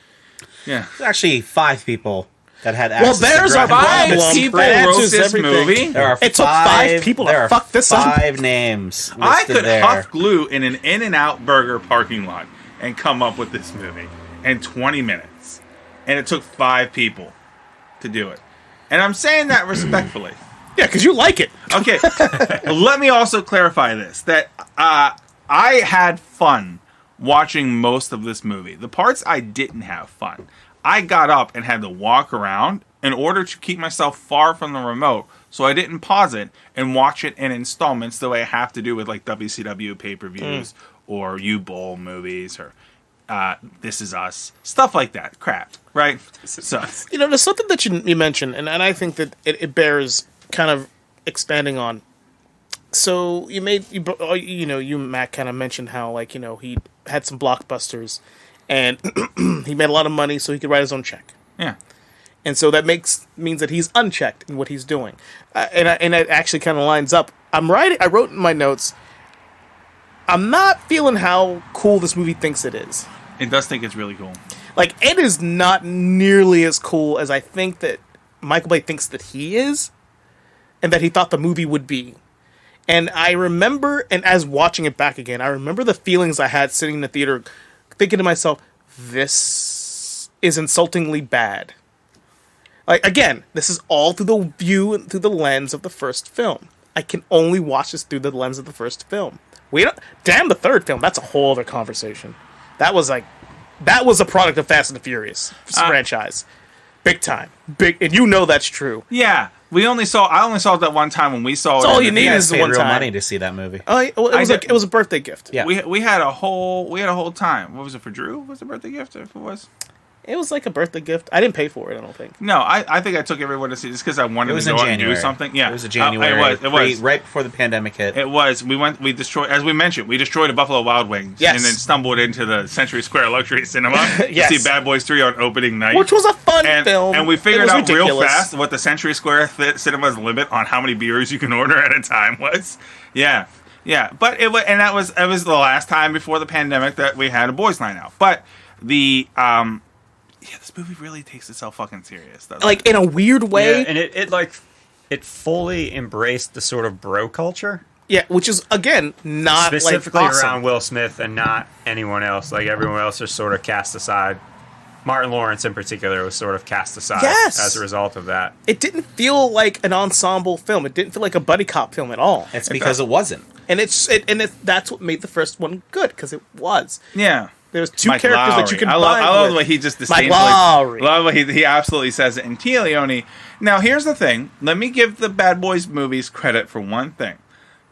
Yeah. There's actually 5 people that had Well, access there's to our graphics. problem. Five people That wrote answers this everything. movie. There are It took 5 people to there are fuck this up. 5 names. I listed could there. huff glue in an In-N-Out burger parking lot and come up with this movie in 20 minutes. And it took 5 people to do it. And I'm saying that respectfully. Yeah, because you like it. Okay, let me also clarify this: that I had fun watching most of this movie. The parts I didn't have fun, I got up and had to walk around in order to keep myself far from the remote, so I didn't pause it and watch it in installments the way I have to do with like WCW pay-per-views or U-Bowl movies or This Is Us, stuff like that. Crap, right? So There's something that you mentioned, and I think that it bears kind of expanding on. So you Matt kind of mentioned how he had some blockbusters, and he made a lot of money, so he could write his own check. yeah. And so that means that he's unchecked in what he's doing, and it actually kind of lines up. I wrote in my notes, I'm not feeling how cool this movie thinks it is. It does think it's really cool. Like, it is not nearly as cool as I think that Michael Bay thinks that he is, and that he thought the movie would be. And I remember, and as watching it back again, I remember the feelings I had sitting in the theater, thinking to myself, this is insultingly bad. Like, again, this is all through the view and through the lens of the first film. I can only watch this through the lens of the first film. Damn the third film, that's a whole other conversation. That was a product of Fast and the Furious franchise. Big time. And you know that's true. Yeah. I only saw it that one time when we saw it. All you need is paid one real time. money to see that movie. It was a birthday gift. Yeah. We had a whole time. What was it for Drew? Was it a birthday gift? If it was. It was like a birthday gift. I didn't pay for it, I don't think. No, I think I took everyone to see this because I wanted It was to in go out and January. do something. Yeah, It was a January. It was right before the pandemic hit. It was. We destroyed, as we mentioned, we destroyed a Buffalo Wild Wings. Yes. And then stumbled into the Century Square Luxury Cinema Yes. to see Bad Boys 3 on opening night. Which was a fun and, film. And we It figured was out real ridiculous. fast what the Century Square Cinema's limit on how many beers you can order at a time was. Yeah. Yeah. But it was the last time before the pandemic that we had a boys' night out. But this movie really takes itself fucking serious, doesn't Like, in a weird way. Yeah, and it fully embraced the sort of bro culture. Yeah, which is, again, not Specifically like awesome. around Will Smith and not anyone else. Like, everyone else is sort of cast aside. Martin Lawrence, in particular, was sort of cast aside Yes. as a result of that. It didn't feel like an ensemble film. It didn't feel like a buddy cop film at all. It's because it wasn't. And that's what made the first one good, because it was. Yeah. There's two Mike characters Lowry. that you can I bind love with. the way he just Mike disdainfully. Lowry. Love the way he absolutely says it. And Tia Leone. Now, here's the thing. Let me give the Bad Boys movies credit for one thing.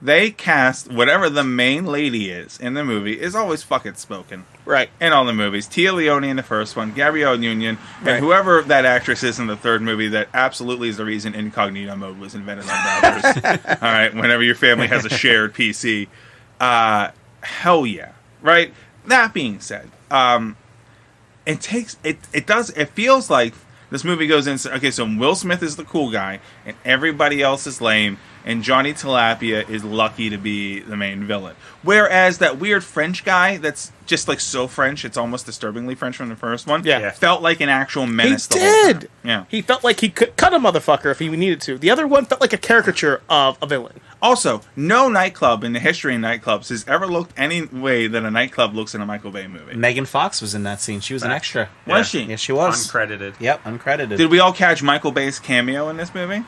They cast whatever the main lady is in the movie is always fucking spoken. Right. In all the movies. Tia Leone in the first one, Gabrielle Union, Right. and whoever that actress is in the third movie that absolutely is the reason incognito mode was invented on Bad Boys. All right, whenever your family has a shared PC. Hell yeah. Right? That being said, it feels like this movie goes in, okay, so Will Smith is the cool guy, and everybody else is lame, and Johnny Tilapia is lucky to be the main villain. Whereas that weird French guy that's just like so French, it's almost disturbingly French from the first one, Yeah. felt like an actual He menace the whole did. time. Yeah. He felt like he could cut a motherfucker if he needed to. The other one felt like a caricature of a villain. Also, no nightclub in the history of nightclubs has ever looked any way that a nightclub looks in a Michael Bay movie. Megan Fox was in that scene. She was an extra. Was she? Yes, she was. Uncredited. Yep, uncredited. Did we all catch Michael Bay's cameo in this movie?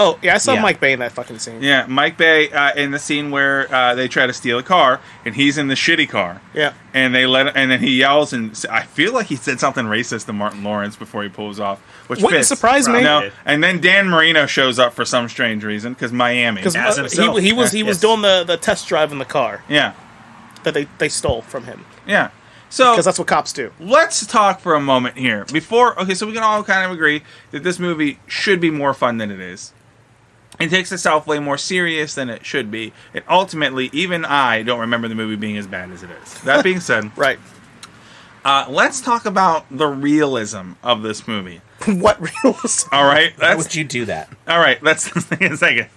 Oh, yeah, I saw Yeah. Mike Bay in that fucking scene. Yeah, Mike Bay in the scene where they try to steal a car, and he's in the shitty car. Yeah. And and then he yells, and I feel like he said something racist to Martin Lawrence before he pulls off, which Wouldn't fits. surprise me. No, and then Dan Marino shows up for some strange reason because Miami. Because As himself. he was Yes. doing the test drive in the car Yeah, that they stole from him. yeah. So Because that's what cops do. let's talk for a moment here. So we can all kind of agree that this movie should be more fun than it is. It takes itself way more serious than it should be. And ultimately, even I don't remember the movie being as bad as it is. That being said, Right. let's talk about the realism of this movie. What realism? All right? Why would you do that? All right, let's think a second.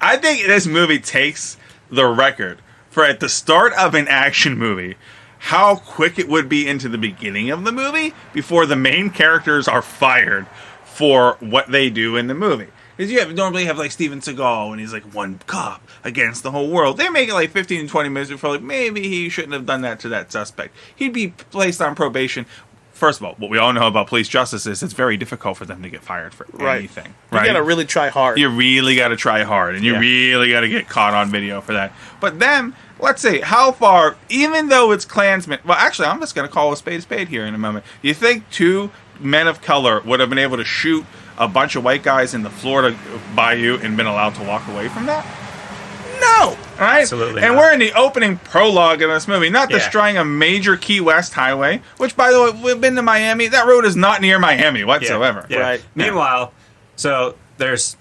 I think this movie takes the record for at the start of an action movie, how quick it would be into the beginning of the movie before the main characters are fired for what they do in the movie. Because you normally have like Steven Seagal and he's like one cop against the whole world. They make it like 15 to 20 minutes before like maybe he shouldn't have done that to that suspect. He'd be placed on probation. first of all, what we all know about police justice is it's very difficult for them to get fired for anything. You Right? gotta really try hard. You really got to try hard, and you really got to get caught on video for that. But then, let's see, how far, even though it's Klansmen, well, actually, I'm just going to call a spade here in a moment. Do you think 2 men of color would have been able to shoot a bunch of white guys in the Florida bayou and been allowed to walk away from that? No! Right? Absolutely And not. we're in the opening prologue of this movie, not Yeah. destroying a major Key West highway, which, by the way, we've been to Miami. That road is not near Miami whatsoever. Yeah. Right. Meanwhile, so there's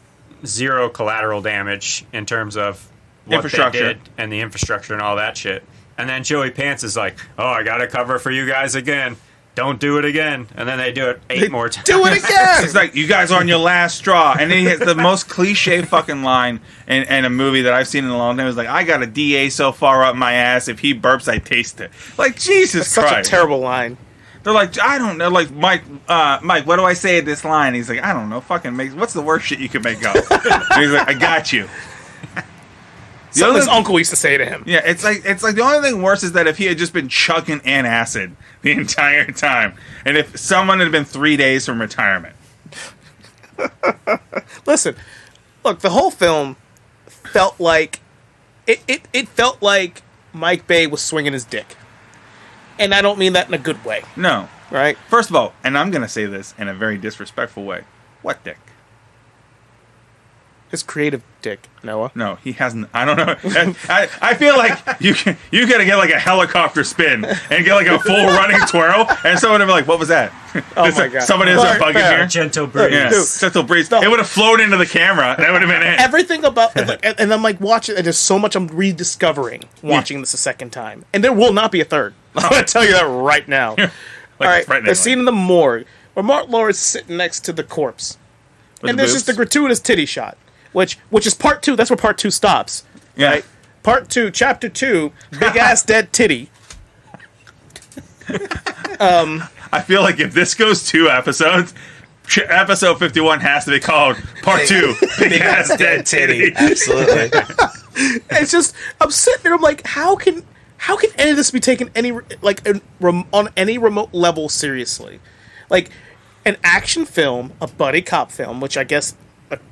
0 collateral damage in terms of what Infrastructure. they did and the infrastructure and all that shit. And then Joey Pants is like, "Oh, I got to cover for you guys again. Don't do it again." And then they do it 8 more times. Do it again! It's like, you guys are on your last straw. And then he hits the most cliche fucking line in a movie that I've seen in a long time. It's like, I got a DA so far up my ass, if he burps, I taste it. Like, Jesus Such Christ. a terrible line. They're like, I don't know. Like, Mike, what do I say at this line? He's like, I don't know. Fucking what's the worst shit you could make up? And he's like, I got you. Something his other- uncle used to say to him. Yeah, it's like the only thing worse is that if he had just been chugging antacid the entire time, and if someone had been 3 days from retirement. Listen, look, the whole film felt like it felt like Mike Bay was swinging his dick, and I don't mean that in a good way, No. right? First of all, and I'm going to say this in a very disrespectful way. What dick? His creative dick, Noah. No, he hasn't. I don't know. I feel like you got to get like a helicopter spin and get like a full running twirl, and someone would be like, "What was that?" Oh It's my like, God. Somebody has a bug in Fair. here. Gentle breeze. Yeah, Dude. gentle breeze. No. It would have flown into the camera. That would have been it. Everything about and I'm like watching, and there's so much I'm rediscovering watching this a second time, and there will not be a third. I'm gonna tell you that right now. All right, threatening, the scene in the morgue where Martin Lawrence is sitting next to the corpse, and the there's just a boobs. gratuitous titty shot, which is part 2. That's where part 2 stops. Yeah. Right? Part 2, chapter 2, big ass dead titty. I feel like if this goes 2 episodes, episode 51 has to be called Part 2. Big ass dead titty. Absolutely. It's just I'm sitting there. I'm like, how can any of this be taken on any remote level seriously? Like an action film, a buddy cop film, which I guess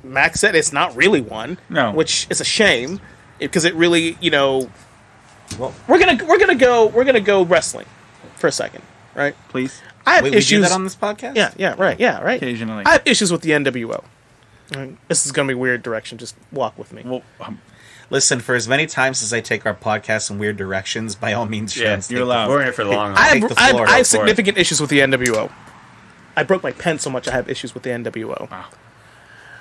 Max said it's not really one. No. Which is a shame because it really, well, we're gonna go wrestling for a second, right? Please. I have Wait, we do issues. that on this podcast? Yeah, right. Occasionally. I have issues with the NWO. This is gonna be a weird direction. Just walk with me. Well, Listen, for as many times as I take our podcast in weird directions, by all means, Yeah, Sean, you're allowed. We're in here for the long I haul. take have, the I have, floor. I have Go for it. significant issues with the NWO. I broke my pen so much I have issues with the NWO. Wow.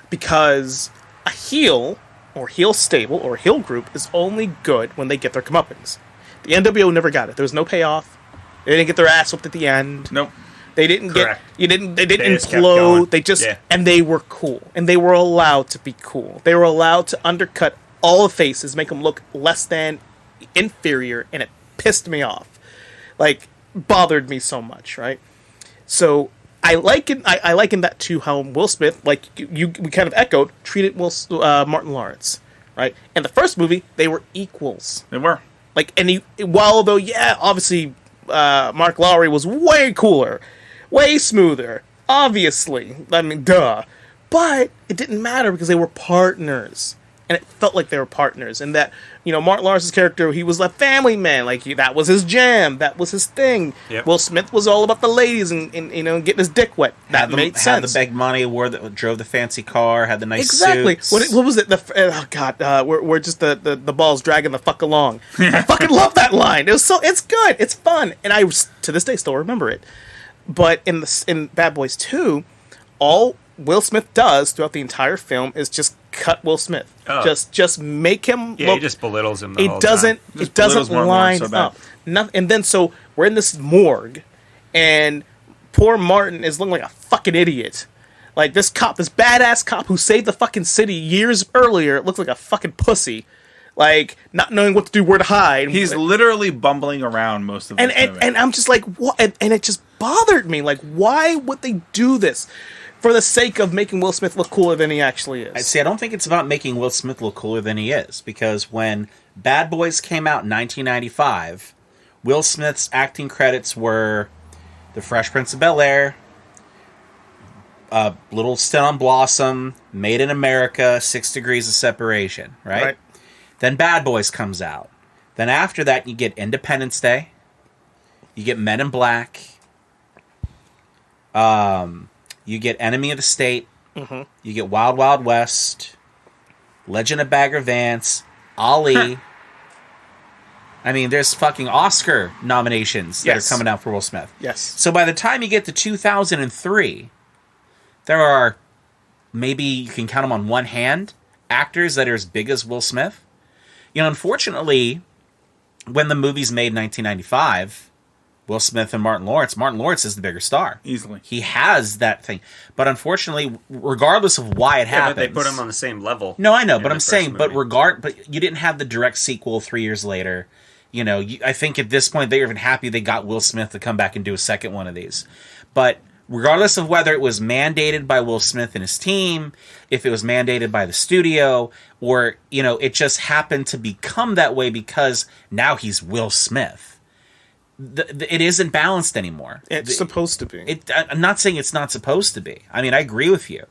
Because a heel, or heel stable, or heel group is only good when they get their comeuppance. The NWO never got it. There was no payoff. They didn't get their ass whooped at the end. nope. They didn't Correct. They didn't They just kept implode. going. They just Yeah. and they were cool. And they were allowed to be cool. They were allowed to undercut all the faces, make them look less than inferior, and it pissed me off. Like, bothered me so much, right? So I liken that to how Will Smith, like we kind of echoed, treated Martin Lawrence, right? In the first movie, they were equals. They were. Like, and although obviously Mark Lowry was way cooler, way smoother, obviously. I mean, duh. But it didn't matter because they were partners. And it felt like they were partners. And that, Martin Lawrence's character, he was a family man. Like, that was his jam. That was his thing. Yep. Will Smith was all about the ladies and getting his dick wet. That made Had sense. the big money, drove the fancy car, had the nice Exactly. suits. What was it? Oh God, we're just the balls dragging the fuck along. I fucking love that line. It's good. It's fun, and I to this day still remember it. But in Bad Boys 2, all Will Smith does throughout the entire film is just cut Will Smith. Oh. Just make him Yeah, look. he just belittles him the whole It doesn't. time. Just It doesn't belittles Martin line Lawrence so bad. up. Nothing. And then so we're in this morgue, and poor Martin is looking like a fucking idiot. Like this badass cop who saved the fucking city years earlier, looks like a fucking pussy. Like not knowing what to do, where to hide. He's literally bumbling around most of the and movie. and I'm just like, what? And it just bothered me. Like, why would they do this? For the sake of making Will Smith look cooler than he actually is. See, I don't think it's about making Will Smith look cooler than he is, because when Bad Boys came out in 1995, Will Smith's acting credits were The Fresh Prince of Bel-Air, Little Stint on Blossom, Made in America, 6 Degrees of Separation, right? Then Bad Boys comes out. Then after that, you get Independence Day. You get Men in Black. You get Enemy of the State. Mm-hmm. You get Wild Wild West. Legend of Bagger Vance. Ali. I mean, there's fucking Oscar nominations that are coming out for Will Smith. Yes. So by the time you get to 2003, there are, maybe you can count them on one hand, actors that are as big as Will Smith. You know, unfortunately, when the movie's made in 1995, Will Smith and Martin Lawrence is the bigger star. Easily. He has that thing. But unfortunately, regardless of why it happens... But they put him on the same level. No, I know, in but the I'm first saying, but movie. but you didn't have the direct sequel 3 years later. You know, I think at this point they were even happy they got Will Smith to come back and do a second one of these. But regardless of whether it was mandated by Will Smith and his team, if it was mandated by the studio, or, you know, it just happened to become that way because now he's Will Smith. It isn't balanced anymore. It's supposed to be. I'm not saying it's not supposed to be. I mean, I agree with you.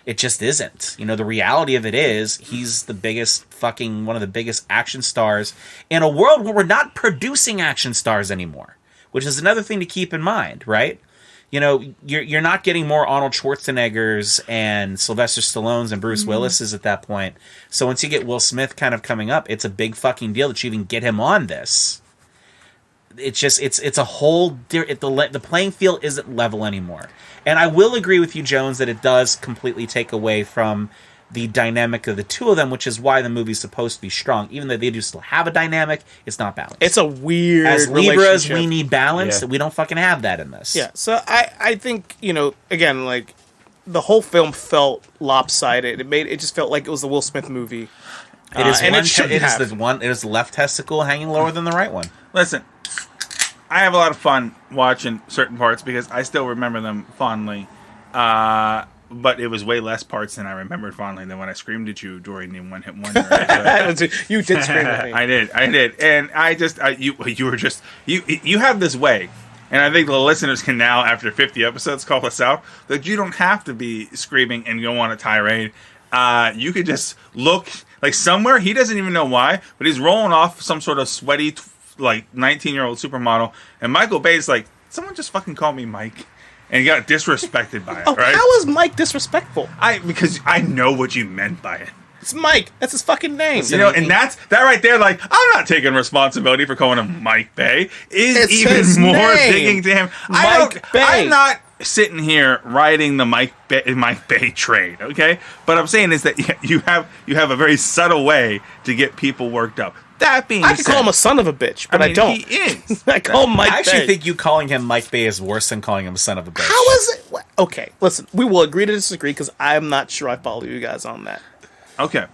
It just isn't. You know, the reality of it is he's the biggest fucking, one of the biggest action stars in a world where we're not producing action stars anymore, which is another thing to keep in mind, right? You know, you're not getting more Arnold Schwarzeneggers and Sylvester Stallones and Bruce Willises at that point. So once you get Will Smith kind of coming up, it's a big fucking deal that you even get him on this. It's just it's a whole the playing field isn't level anymore. And I will agree with you, Jones, that it does completely take away from the dynamic of the two of them, which is why the movie's supposed to be strong. Even though they do still have a dynamic, it's not balanced. It's a weird As Libras, relationship. we need balance. Yeah. We don't fucking have that in this. Yeah, so I think, you know, again, like, the whole film felt lopsided. It just felt like it was the Will Smith movie. It is and one, it shouldn't it is have. the is the left testicle hanging lower than the right one. Listen, I have a lot of fun watching certain parts because I still remember them fondly. But it was way less parts than I remembered fondly than when I screamed at you during the One Hit Wonder. You did scream at me. I did, and you have this way, and I think the listeners can now, after 50 episodes, call us out that you don't have to be screaming and go on a tirade. You could just look like somewhere, he doesn't even know why, but he's rolling off some sort of sweaty, like 19-year-old supermodel, and Michael Bay's like, someone just fucking call me Mike. And he got disrespected by it, Oh, right? how is Mike disrespectful? Because I know what you meant by it. It's Mike. That's his fucking name. You know, and that right there, like, I'm not taking responsibility for calling him Mike Bay. It's Is his even more name. digging to him. Mike Bay. I'm not sitting here riding the Mike Bay trade, okay? But I'm saying is that you have a very subtle way to get people worked up. That being I said, could call him a son of a bitch, but I don't. He is. I call him Mike I actually Bay. think you calling him Mike Bay is worse than calling him a son of a bitch. How is it? Okay, listen. We will agree to disagree because I'm not sure I follow you guys on that. Okay.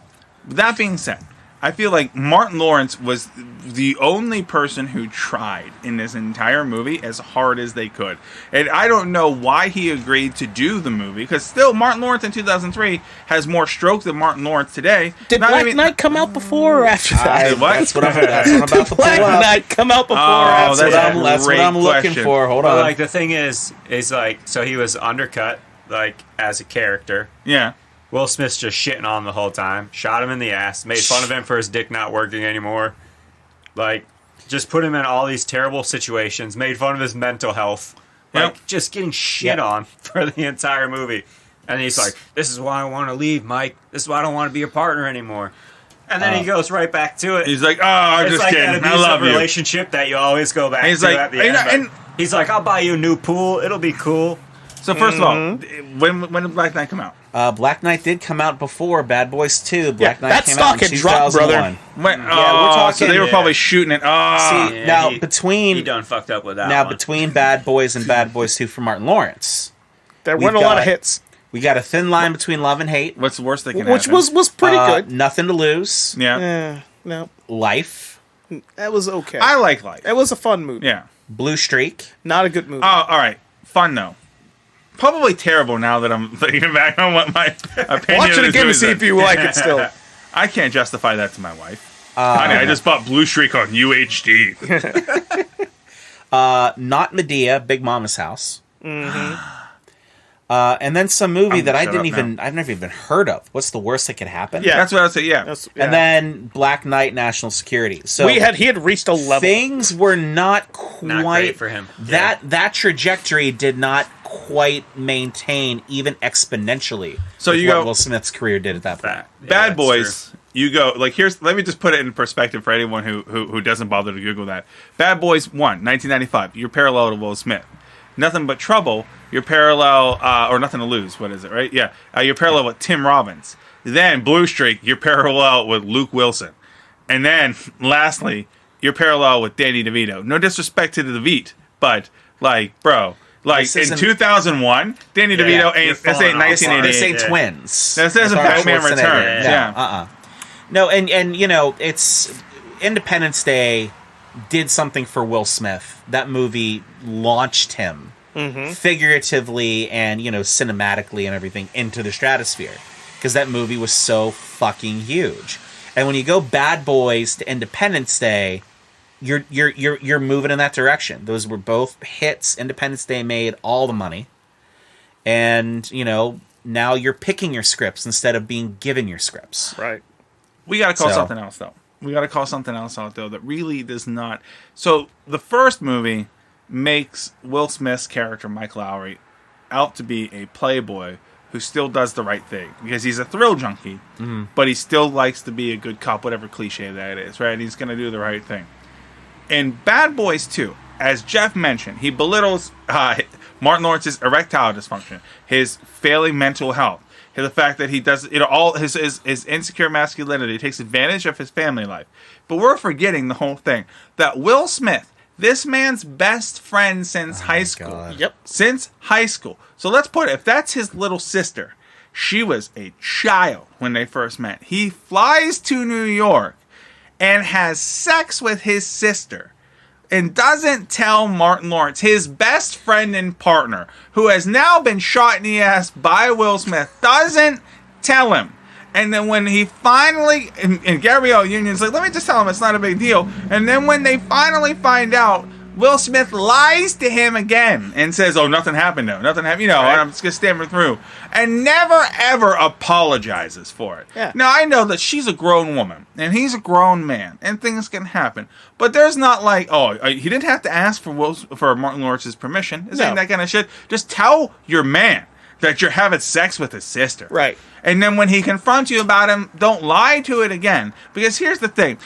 That being said, I feel like Martin Lawrence was the only person who tried in this entire movie as hard as they could. And I don't know why he agreed to do the movie, because still Martin Lawrence in 2003 has more stroke than Martin Lawrence today. Did Not Black even- Knight come out before or after that? What? That's what I'm about to pull Black up. Knight come out before or Oh, after that's that? a That's what great I'm looking question. for. Hold But on. like the thing is like, so he was undercut like as a character. Yeah. Will Smith's just shitting on him the whole time. Shot him in the ass. Made fun of him for his dick not working anymore. Like, just put him in all these terrible situations. Made fun of his mental health. Like, Yep. just getting shit on for the entire movie. And he's like, this is why I want to leave, Mike. This is why I don't want to be your partner anymore. And then he goes right back to it. He's like, oh, I'm It's just like that kidding. I abusive love you. relationship that you always go back He's to like, at the you end. know, but and- he's like, I'll buy you a new pool. It'll be cool. So first of all, Mm-hmm. when did Black Knight come out? Black Knight did come out before Bad Boys 2. Black Knight that came stock out in had dropped, 2001. When, we're so talking- they were yeah. probably shooting it. Oh, See, Yeah, now he between done fucked up with that now one. between Bad Boys and Bad Boys 2 for Martin Lawrence, There We've weren't a lot of got- hits, we got a thin line between love and hate. what's the worst that can which happen? was pretty good. Nothing to Lose. Yeah. No, Life. that was okay. I like life. It was a fun movie. Yeah. Blue Streak. Not a good movie. Oh, all right. Fun though. Probably terrible now that I'm thinking back on what my opinion Watch of it this again to movie see is. if you like it still. I can't justify that to my wife. Honey, I just bought Blue Streak on UHD. Not Medea, Big Mama's House. And then some movie that I've never even heard of. What's the worst that could happen? Yeah. That's what I would say. Yeah. And then Black Knight, National Security. So he had reached a level. things were not quite Not great for him. That trajectory did not quite maintain even exponentially. So with you what go- Will Smith's career did at that point. Bad Boys. You go like let me just put it in perspective for anyone who doesn't bother to Google that. Bad Boys 1, 1995. You're parallel to Will Smith. Nothing But Trouble. You're parallel or Nothing to Lose. What is it? Right? Yeah. You're parallel with Tim Robbins. Then Blue Streak. You're parallel with Luke Wilson. And then lastly, you're parallel with Danny DeVito. No disrespect to the DeVito, but like, bro. Like This in isn't- 2001, Danny DeVito ain't. This ain't 1988. This ain't Yeah. twins. This isn't Arnold Batman Schwarzenegger. Returns. Yeah. No, and you know, it's Independence Day did something for Will Smith. That movie launched him figuratively and, you know, cinematically and everything into the stratosphere because that movie was so fucking huge. And when you go Bad Boys to Independence Day, you're moving in that direction. Those were both hits. Independence Day made all the money. And, you know, now you're picking your scripts instead of being given your scripts. Right. We got to call So- something else, though. We got to call something else out, though, that really does not. So the first movie makes Will Smith's character, Mike Lowry, out to be a playboy who still does the right thing because he's a thrill junkie, but he still likes to be a good cop, whatever cliche that is, right? He's going to do the right thing. In Bad Boys 2, as Jeff mentioned, he belittles Martin Lawrence's erectile dysfunction, his failing mental health, the fact that he does, you know, all his insecure masculinity. He takes advantage of his family life. But we're forgetting the whole thing that Will Smith, this man's best friend since high school. God. Yep. Since high school. So let's put it, if that's his little sister, she was a child when they first met. He flies to New York and has sex with his sister and doesn't tell Martin Lawrence, his best friend and partner, who has now been shot in the ass by Will Smith, doesn't tell him. And then when he finally, and Gabrielle Union's like, let me just tell him it's not a big deal. And then when they finally find out, Will Smith lies to him again and says, oh, nothing happened though. Nothing happened, you know, and I'm just going to stammer through. And never, ever apologizes for it. Yeah. Now, I know that she's a grown woman and he's a grown man and things can happen. But there's not like, oh, he didn't have to ask for Martin Lawrence's permission. This ain't that kind of shit. Just tell your man that you're having sex with his sister. Right. And then when he confronts you about him, don't lie to it again. Because here's the thing.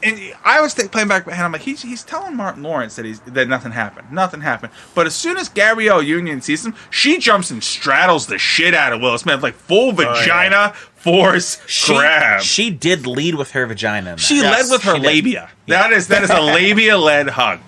And I was playing back my head. I'm like, he's telling Martin Lawrence that nothing happened. Nothing happened. But as soon as Gabrielle Union sees him, she jumps and straddles the shit out of Will Smith. Like full vagina force grab. She did lead with her vagina. In that. She led with her she did. labia. That is a labia-led hug.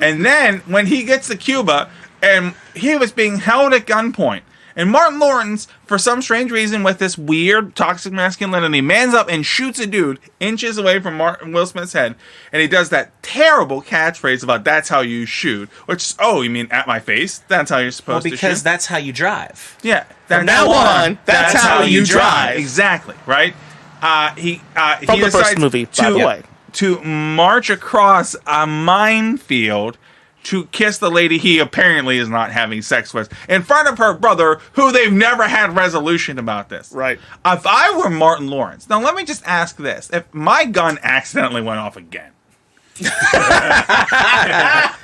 And then when he gets to Cuba, and he was being held at gunpoint, and Martin Lawrence, for some strange reason, with this weird toxic masculinity, mans up and shoots a dude inches away from Will Smith's head, and he does that terrible catchphrase about "That's how you shoot," which is, oh, you mean at my face? That's how you're supposed to shoot. Because that's how you drive. Yeah. From now on, that's how you drive. Exactly. Right. He From the first decides movie, by the way. to march across a minefield to kiss the lady he apparently is not having sex with in front of her brother, who they've never had resolution about this. Right. If I were Martin Lawrence, now let me just ask this: if my gun accidentally went off again,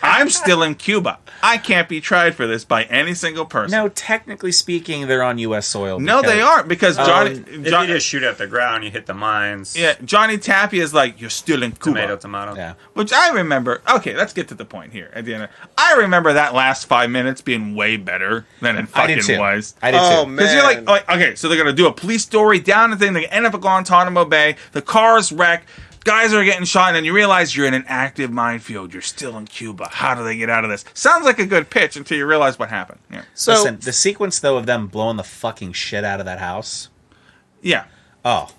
I'm still in Cuba. I can't be tried for this by any single person. No, technically speaking, they're on U.S. soil. No, they aren't, because Johnny. If you just shoot at the ground, you hit the mines. Yeah, Johnny Tapia is like, you're still in Cuba. Tomato. Yeah. Which I remember. Okay, let's get to the point here. At the end, I remember that last 5 minutes being way better than it I did fucking too. was. I did Oh, too. man. Because you're like, okay, so they're gonna do a police story down the thing. They end up at Guantanamo Bay. The car's wrecked. Guys are getting shot, and then you realize you're in an active minefield. You're still in Cuba. How do they get out of this? Sounds like a good pitch until you realize what happened. Yeah. So, Listen, the sequence though of them blowing the fucking shit out of that house. Yeah. Oh,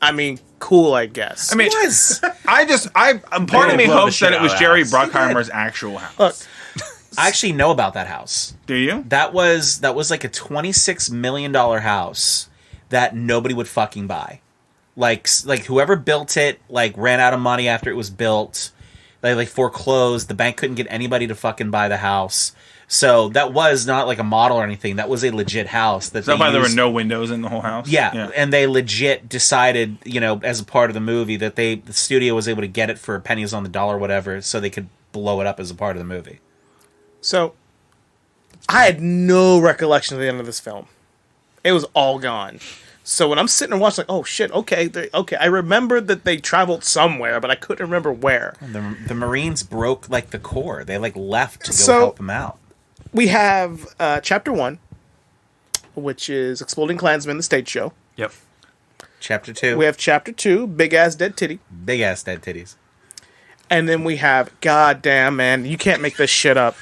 I mean, cool, I guess. I mean, was. part of me blow the hopes shit that it out was of the Jerry house. Bruckheimer's actual house. Look, I actually know about that house. Do you? That was like a $26 million house that nobody would fucking buy. Like whoever built it, like ran out of money after it was built. They like foreclosed. The bank couldn't get anybody to fucking buy the house. So that was not like a model or anything. That was a legit house. That's why there were no windows in the whole house? Yeah, and they legit decided, as a part of the movie, that the studio was able to get it for pennies on the dollar, whatever, so they could blow it up as a part of the movie. So, I had no recollection of the end of this film. It was all gone. So when I'm sitting and watching, like, oh shit, okay, I remembered that they traveled somewhere, but I couldn't remember where. The Marines broke like the core. They like left to go help them out. We have Chapter 1, which is Exploding Klansmen, the stage show. Yep. Chapter 2. We have Chapter 2, Big Ass Dead Titty. Big Ass Dead Titties. And then we have, goddamn man, you can't make this shit up.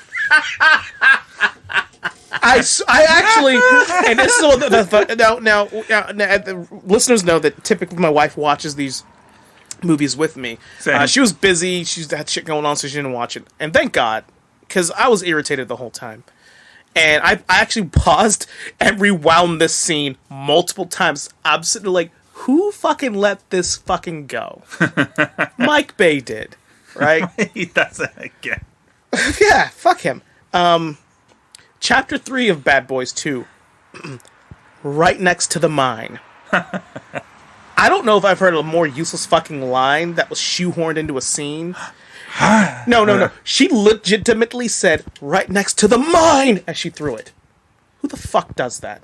I actually, and this is now, the listeners know that typically my wife watches these movies with me. She was busy, she had shit going on, so she didn't watch it. And thank God, because I was irritated the whole time. And I actually paused and rewound this scene multiple times. I'm sitting there like, who fucking let this fucking go? Mike Bay did, right? He does it again. Yeah, fuck him. Chapter 3 of Bad Boys 2. Right next to the mine. I don't know if I've heard a more useless fucking line that was shoehorned into a scene. No. She legitimately said, right next to the mine, as she threw it. Who the fuck does that?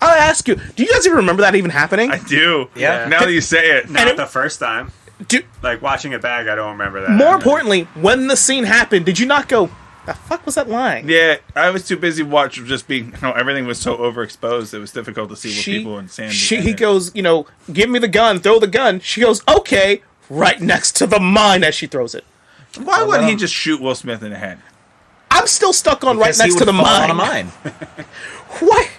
I'll ask you, do you guys even remember that even happening? I do. Yeah. Now that you say it. Not the first time. Dude, like watching it back, I don't remember that. More importantly, when the scene happened, did you not go, the fuck was that line? Yeah, I was too busy watching, just being, everything was so overexposed, it was difficult to see what people in sand. He goes, give me the gun, throw the gun. She goes, okay, right next to the mine as she throws it. Why wouldn't he just shoot Will Smith in the head? I'm still stuck on right next to the mine. On a mine. What?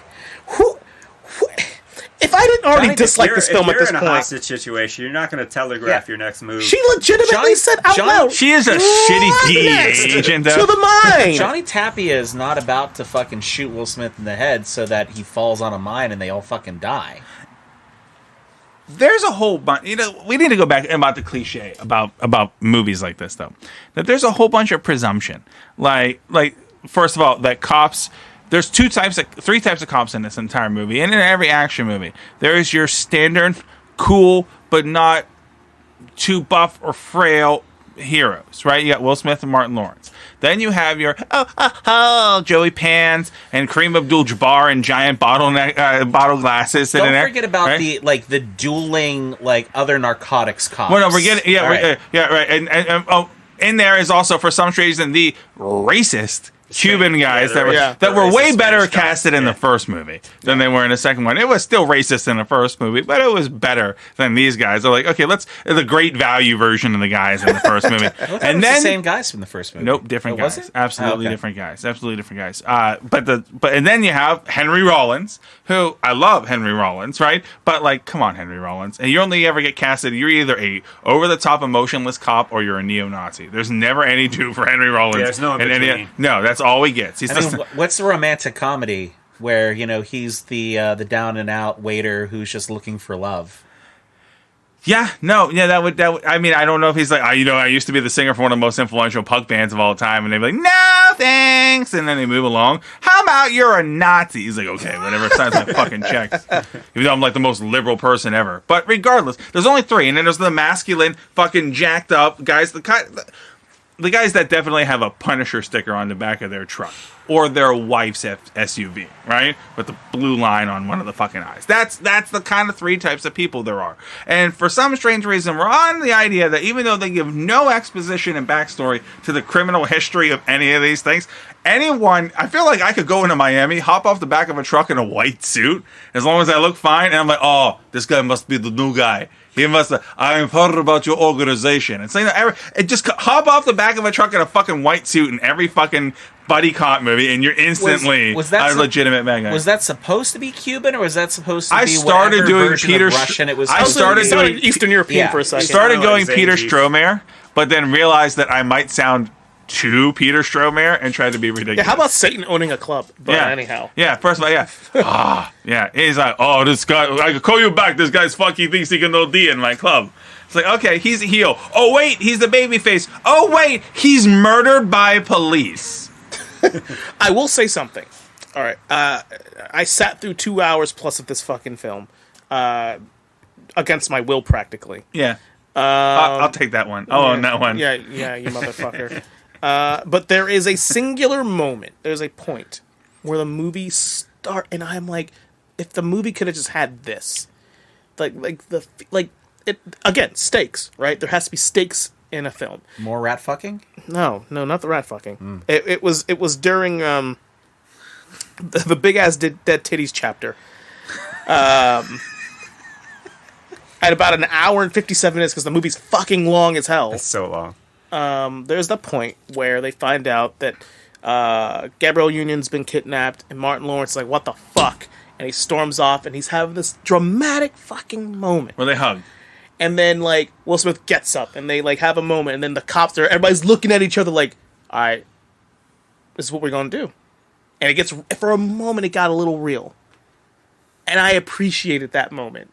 If I didn't already dislike this film at this point, if you're in a hostage situation, you're not going to telegraph your next move. She legitimately said out loud. She is a shitty DEA agent, though. To the mine. Johnny Tapia is not about to fucking shoot Will Smith in the head so that he falls on a mine and they all fucking die. There's a whole bunch. We need to go back about the cliche about movies like this, though. That there's a whole bunch of presumption. Like first of all, that cops. There's three types of cops in this entire movie, and in every action movie. There is your standard, cool, but not too buff or frail heroes, right? You got Will Smith and Martin Lawrence. Then you have your Joey Pants and Kareem Abdul-Jabbar and giant bottle glasses. Don't in forget about right? the dueling other narcotics cops. Well, no, we're getting right. And in there is also for some reason the racist Cuban guys that were way better casted in the first movie than they were in the second one. It was still racist in the first movie, but it was better than these guys. They're like, okay, the great value version of the guys in the first movie. And then the same guys from the first movie. Nope, different guys. Absolutely different guys. Absolutely different guys. And then you have Henry Rollins, who I love Henry Rollins, right? But come on, Henry Rollins, and you only ever get casted. You're either a over the top emotionless cop or you're a neo-Nazi. There's never any two for Henry Rollins. Yeah, there's no in between. No, that's all he gets. What's the romantic comedy where he's the down and out waiter who's just looking for love? That would. I mean, I don't know if he's like, I used to be the singer for one of the most influential punk bands of all time, and they'd be like, no thanks, and then they move along. How about you're a Nazi? He's like, okay, whatever, signs my fucking checks. Even though I'm like the most liberal person ever, but regardless, there's only three, and then there's the masculine, fucking jacked up guys, the guys that definitely have a Punisher sticker on the back of their truck or their wife's SUV, right? With the blue line on one of the fucking eyes. That's the kind of three types of people there are. And for some strange reason, we're on the idea that even though they give no exposition and backstory to the criminal history of any of these things, I feel like I could go into Miami, hop off the back of a truck in a white suit, as long as I look fine, and I'm like, oh, this guy must be the new guy. He must have, I've heard about your organization. And saying that just hop off the back of a truck in a fucking white suit in every fucking buddy cop movie, and you're instantly a legitimate bad guy. Was that supposed to be Cuban, or was that supposed to be started doing Russian? It was. I started doing Eastern European for a second. Started going Peter Stromae, but then realized that I might sound too Peter Stromae and tried to be ridiculous. Yeah, how about Satan owning a club? But anyhow. Yeah, first of all, yeah. He's like, oh, this guy, I could call you back. This guy's fucking thinks he can OD in my club. It's like, okay, he's a heel. Oh, wait, he's the babyface. Oh, wait, he's murdered by police. I will say something. All right. I sat through 2 hours plus of this fucking film against my will, practically. Yeah. I'll take that one. I'll own that one. Yeah, you motherfucker. But there is a singular moment. There's a point where the movie start, and I'm like, if the movie could have just had this, again, stakes, right? There has to be stakes in a film. More rat fucking? No, not the rat fucking. It was during the big ass dead titties chapter. At about an hour and 57 minutes, because the movie's fucking long as hell. It's so long. There's the point where they find out that Gabrielle Union's been kidnapped, and Martin Lawrence is like, what the fuck? And he storms off, and he's having this dramatic fucking moment. Where they hug. And then, like, Will Smith gets up, and they, like, have a moment, and then the cops are, everybody's looking at each other like, all right, this is what we're going to do. And it gets, for a moment, it got a little real. And I appreciated that moment.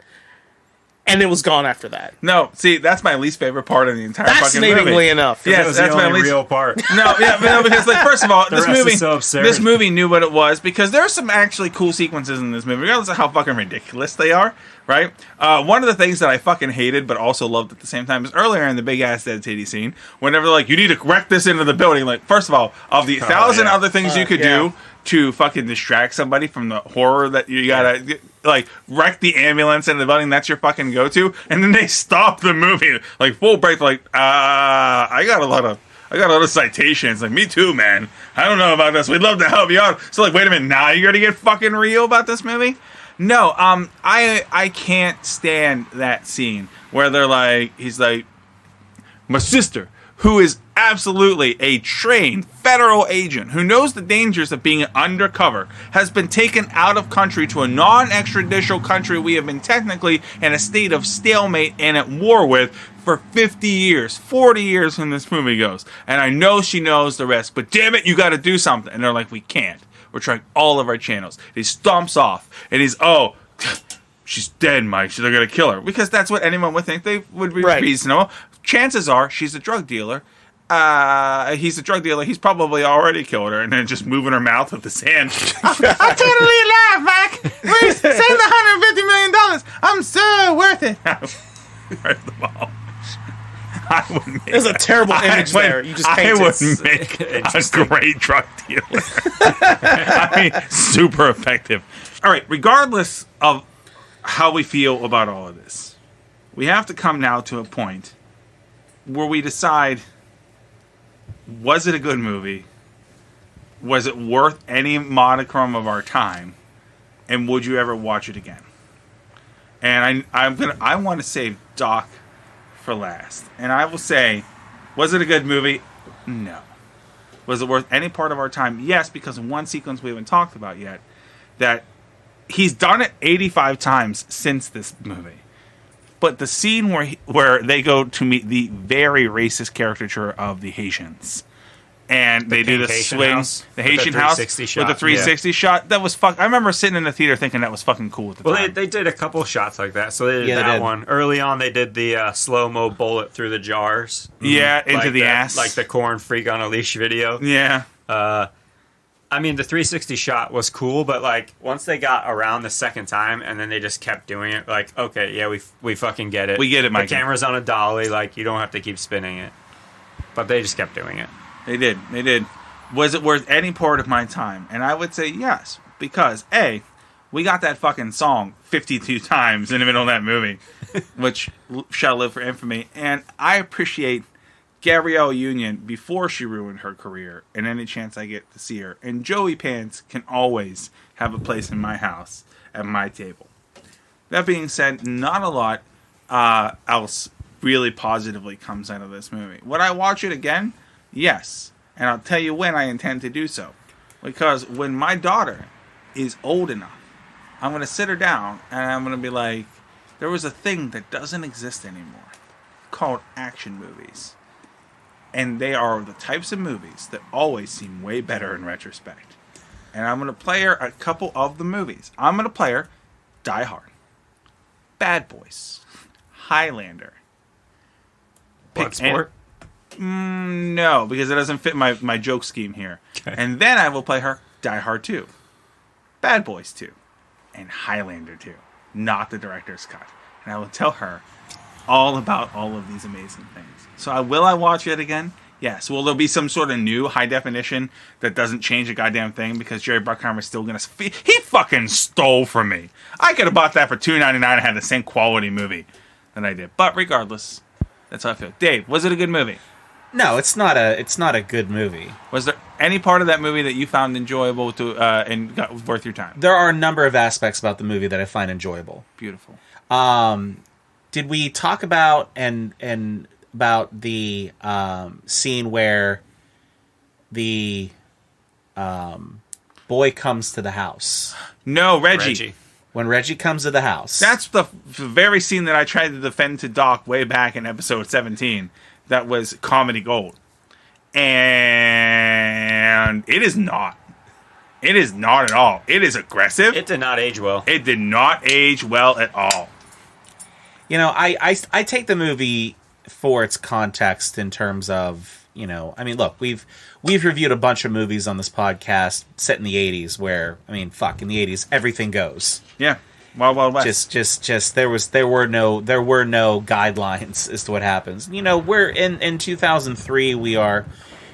And it was gone after that. No, see, that's my least favorite part of the entire fucking movie. Fascinatingly enough. Yes, That was that's the my only least real part. No, because like first of all, The rest is so absurd. this movie knew what it was, because there are some actually cool sequences in this movie, regardless of how fucking ridiculous they are. Right? One of the things that I fucking hated, but also loved at the same time, is earlier in the big ass dead titty scene, whenever they're like, you need to wreck this into the building. Like, first of all, of the thousand other things you could do to fucking distract somebody from the horror that you gotta, like, wreck the ambulance into the building, that's your fucking go-to, and then they stop the movie, like, full break, like, I got a lot of citations. Like, me too, man. I don't know about this. We'd love to help you out. So, like, wait a minute. Now you're going to get fucking real about this movie? No, I can't stand that scene where they're like, he's like, my sister, who is absolutely a trained federal agent who knows the dangers of being undercover, has been taken out of country to a non-extraditional country we have been technically in a state of stalemate and at war with for 50 years, 40 years when this movie goes. And I know she knows the rest, but damn it, you got to do something. And they're like, we can't. We're trying all of our channels. He stomps off, and he's, she's dead, Mike. They're going to kill her. Because that's what anyone would think. They would be reasonable. Chances are she's a drug dealer. He's a drug dealer. He's probably already killed her, and then just moving her mouth with the sand. I totally laugh, Mike. We saved $150 million. I'm so worth it. First of all, I would make There's a terrible image there. You just I painted. would make a great drug dealer. I mean, super effective. All right, regardless of how we feel about all of this, we have to come now to a point where we decide, was it a good movie? Was it worth any modicum of our time? And would you ever watch it again? And I want to save Doc for last. And I will say, was it a good movie? No. Was it worth any part of our time? Yes, because in one sequence we haven't talked about yet, that he's done it 85 times since this movie. But the scene where they go to meet the very racist caricature of the Haitians, and they do the swing, the Haitian house with the 360 shot. That was fuck. I remember sitting in the theater thinking that was fucking cool at the time. Well, they did a couple shots like that. So they did that one early on. They did the slow mo bullet through the jars. Yeah, into like the ass, like the Corn Freak on a Leash video. Yeah. I mean, the 360 shot was cool, but like once they got around the second time, and then they just kept doing it. Like, okay, yeah, we fucking get it. We get it, Mike. The camera's on a dolly. Like, you don't have to keep spinning it. But they just kept doing it. They did. Was it worth any part of my time? And I would say yes, because A, we got that fucking song 52 times in the middle of that movie, which shall live for infamy. And I appreciate Gabrielle Union before she ruined her career, and any chance I get to see her. And Joey Pants can always have a place in my house at my table. That being said, not a lot else really positively comes out of this movie. Would I watch it again? Yes. And I'll tell you when I intend to do so. Because when my daughter is old enough, I'm going to sit her down and I'm going to be like, there was a thing that doesn't exist anymore called action movies. And they are the types of movies that always seem way better in retrospect. And I'm going to play her a couple of the movies. I'm going to play her Die Hard, Bad Boys, Highlander, Bloodsport? No, because it doesn't fit my joke scheme here. Okay. And then I will play her Die Hard 2, Bad Boys 2, and Highlander 2, not the director's cut. And I will tell her all about all of these amazing things. So will I watch it again? Yes. Will there be some sort of new high definition that doesn't change a goddamn thing because Jerry Bruckheimer's still gonna... He fucking stole from me. I could have bought that for $2.99 and had the same quality movie that I did. But regardless, that's how I feel. Dave, was it a good movie? No, it's not a good movie. Was there any part of that movie that you found enjoyable and worth your time? There are a number of aspects about the movie that I find enjoyable. Beautiful. Did we talk about about the scene where the boy comes to the house? No, Reggie. When Reggie comes to the house. That's the very scene that I tried to defend to Doc way back in episode 17. That was comedy gold. And it is not. It is not at all. It is aggressive. It did not age well. It did not age well at all. You know, I take the movie for its context in terms of, you know, I mean, look, we've reviewed a bunch of movies on this podcast set in the 80s where, I mean, fuck, in the 80s, everything goes. Yeah. Wild Wild West. Just there were no guidelines as to what happens. You know, we're in 2003, we are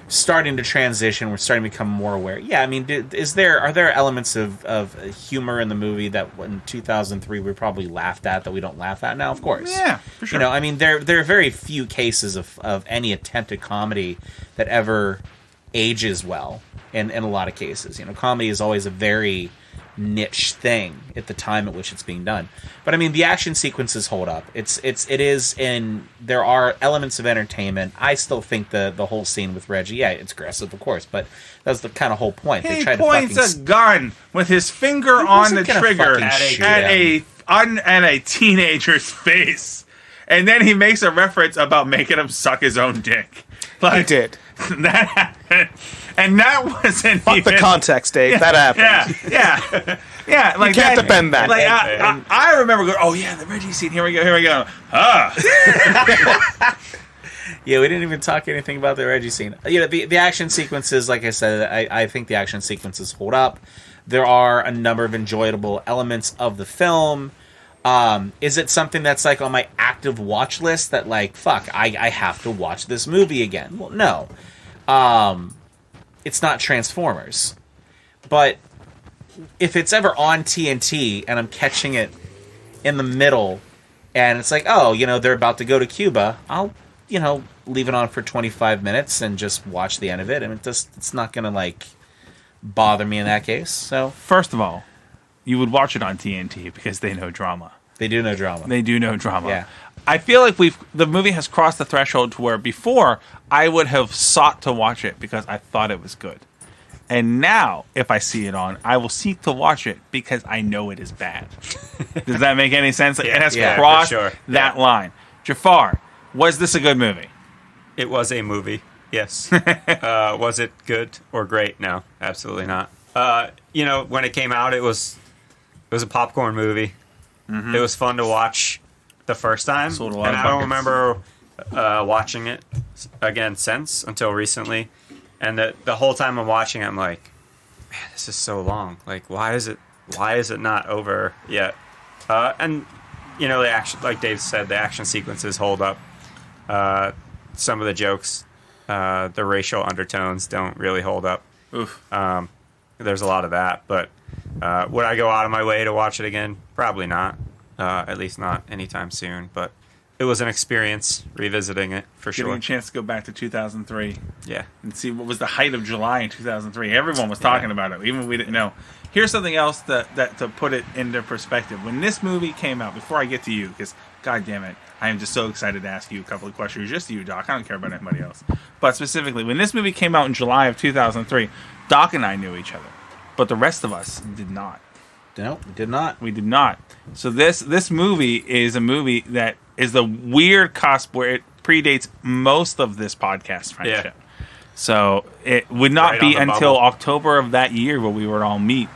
starting to transition. We're starting to become more aware. Yeah, I mean, are there elements of humor in the movie that in 2003 we probably laughed at that we don't laugh at now? Of course. Yeah, for sure. You know, I mean, there are very few cases of any attempt at comedy that ever ages well. In a lot of cases, you know, comedy is always a very niche thing at the time at which it's being done. But I mean, the action sequences hold up. There are elements of entertainment. I still think the whole scene with Reggie, yeah, it's aggressive, of course, but that's the kind of whole point. He points a gun with his finger on the trigger at a teenager's face, and then he makes a reference about making him suck his own dick. He did. That happened. And that wasn't Fuck the context, Dave. Yeah, that happened. Yeah. Like you can't defend that. Like I remember going, oh yeah, the Reggie scene. Here we go. Yeah, we didn't even talk anything about the Reggie scene. You know, the action sequences, like I said, I think the action sequences hold up. There are a number of enjoyable elements of the film. Is it something that's like on my active watch list that like, fuck, I have to watch this movie again? Well, no. It's not Transformers. But if it's ever on TNT and I'm catching it in the middle and it's like, oh, you know, they're about to go to Cuba, I'll, you know, leave it on for 25 minutes and just watch the end of it. And it's not going to like bother me in that case. So first of all, you would watch it on TNT because they know drama. They do know drama. They do know drama. Yeah. I feel like the movie has crossed the threshold to where before I would have sought to watch it because I thought it was good. And now, if I see it on, I will seek to watch it because I know it is bad. Does that make any sense? It has crossed that line. Jafar, was this a good movie? It was a movie, yes. Was it good or great? No, absolutely not. You know, when it came out, it was a popcorn movie. Mm-hmm. It was fun to watch the first time, and I don't remember watching it again since until recently. And the whole time I'm watching, I'm like, man, this is so long. Like, why is it not over yet? And you know, the action, like Dave said, the action sequences hold up. Some of the jokes, the racial undertones don't really hold up. Oof. There's a lot of that, but would I go out of my way to watch it again? Probably not. At least not anytime soon. But it was an experience revisiting it for sure. Getting a chance to go back to 2003. Yeah. And see what was the height of July in 2003. Everyone was talking about it, even if we didn't know. Here's something else that to put it into perspective. When this movie came out, before I get to you, because God damn it, I am just so excited to ask you a couple of questions. Just you, Doc. I don't care about anybody else. But specifically, when this movie came out in July of 2003, Doc and I knew each other. But the rest of us did not. No, we did not. We did not. So this movie is a movie that is the weird cusp where it predates most of this podcast friendship. Yeah. So it would not be until bubble. October of that year where we would all meet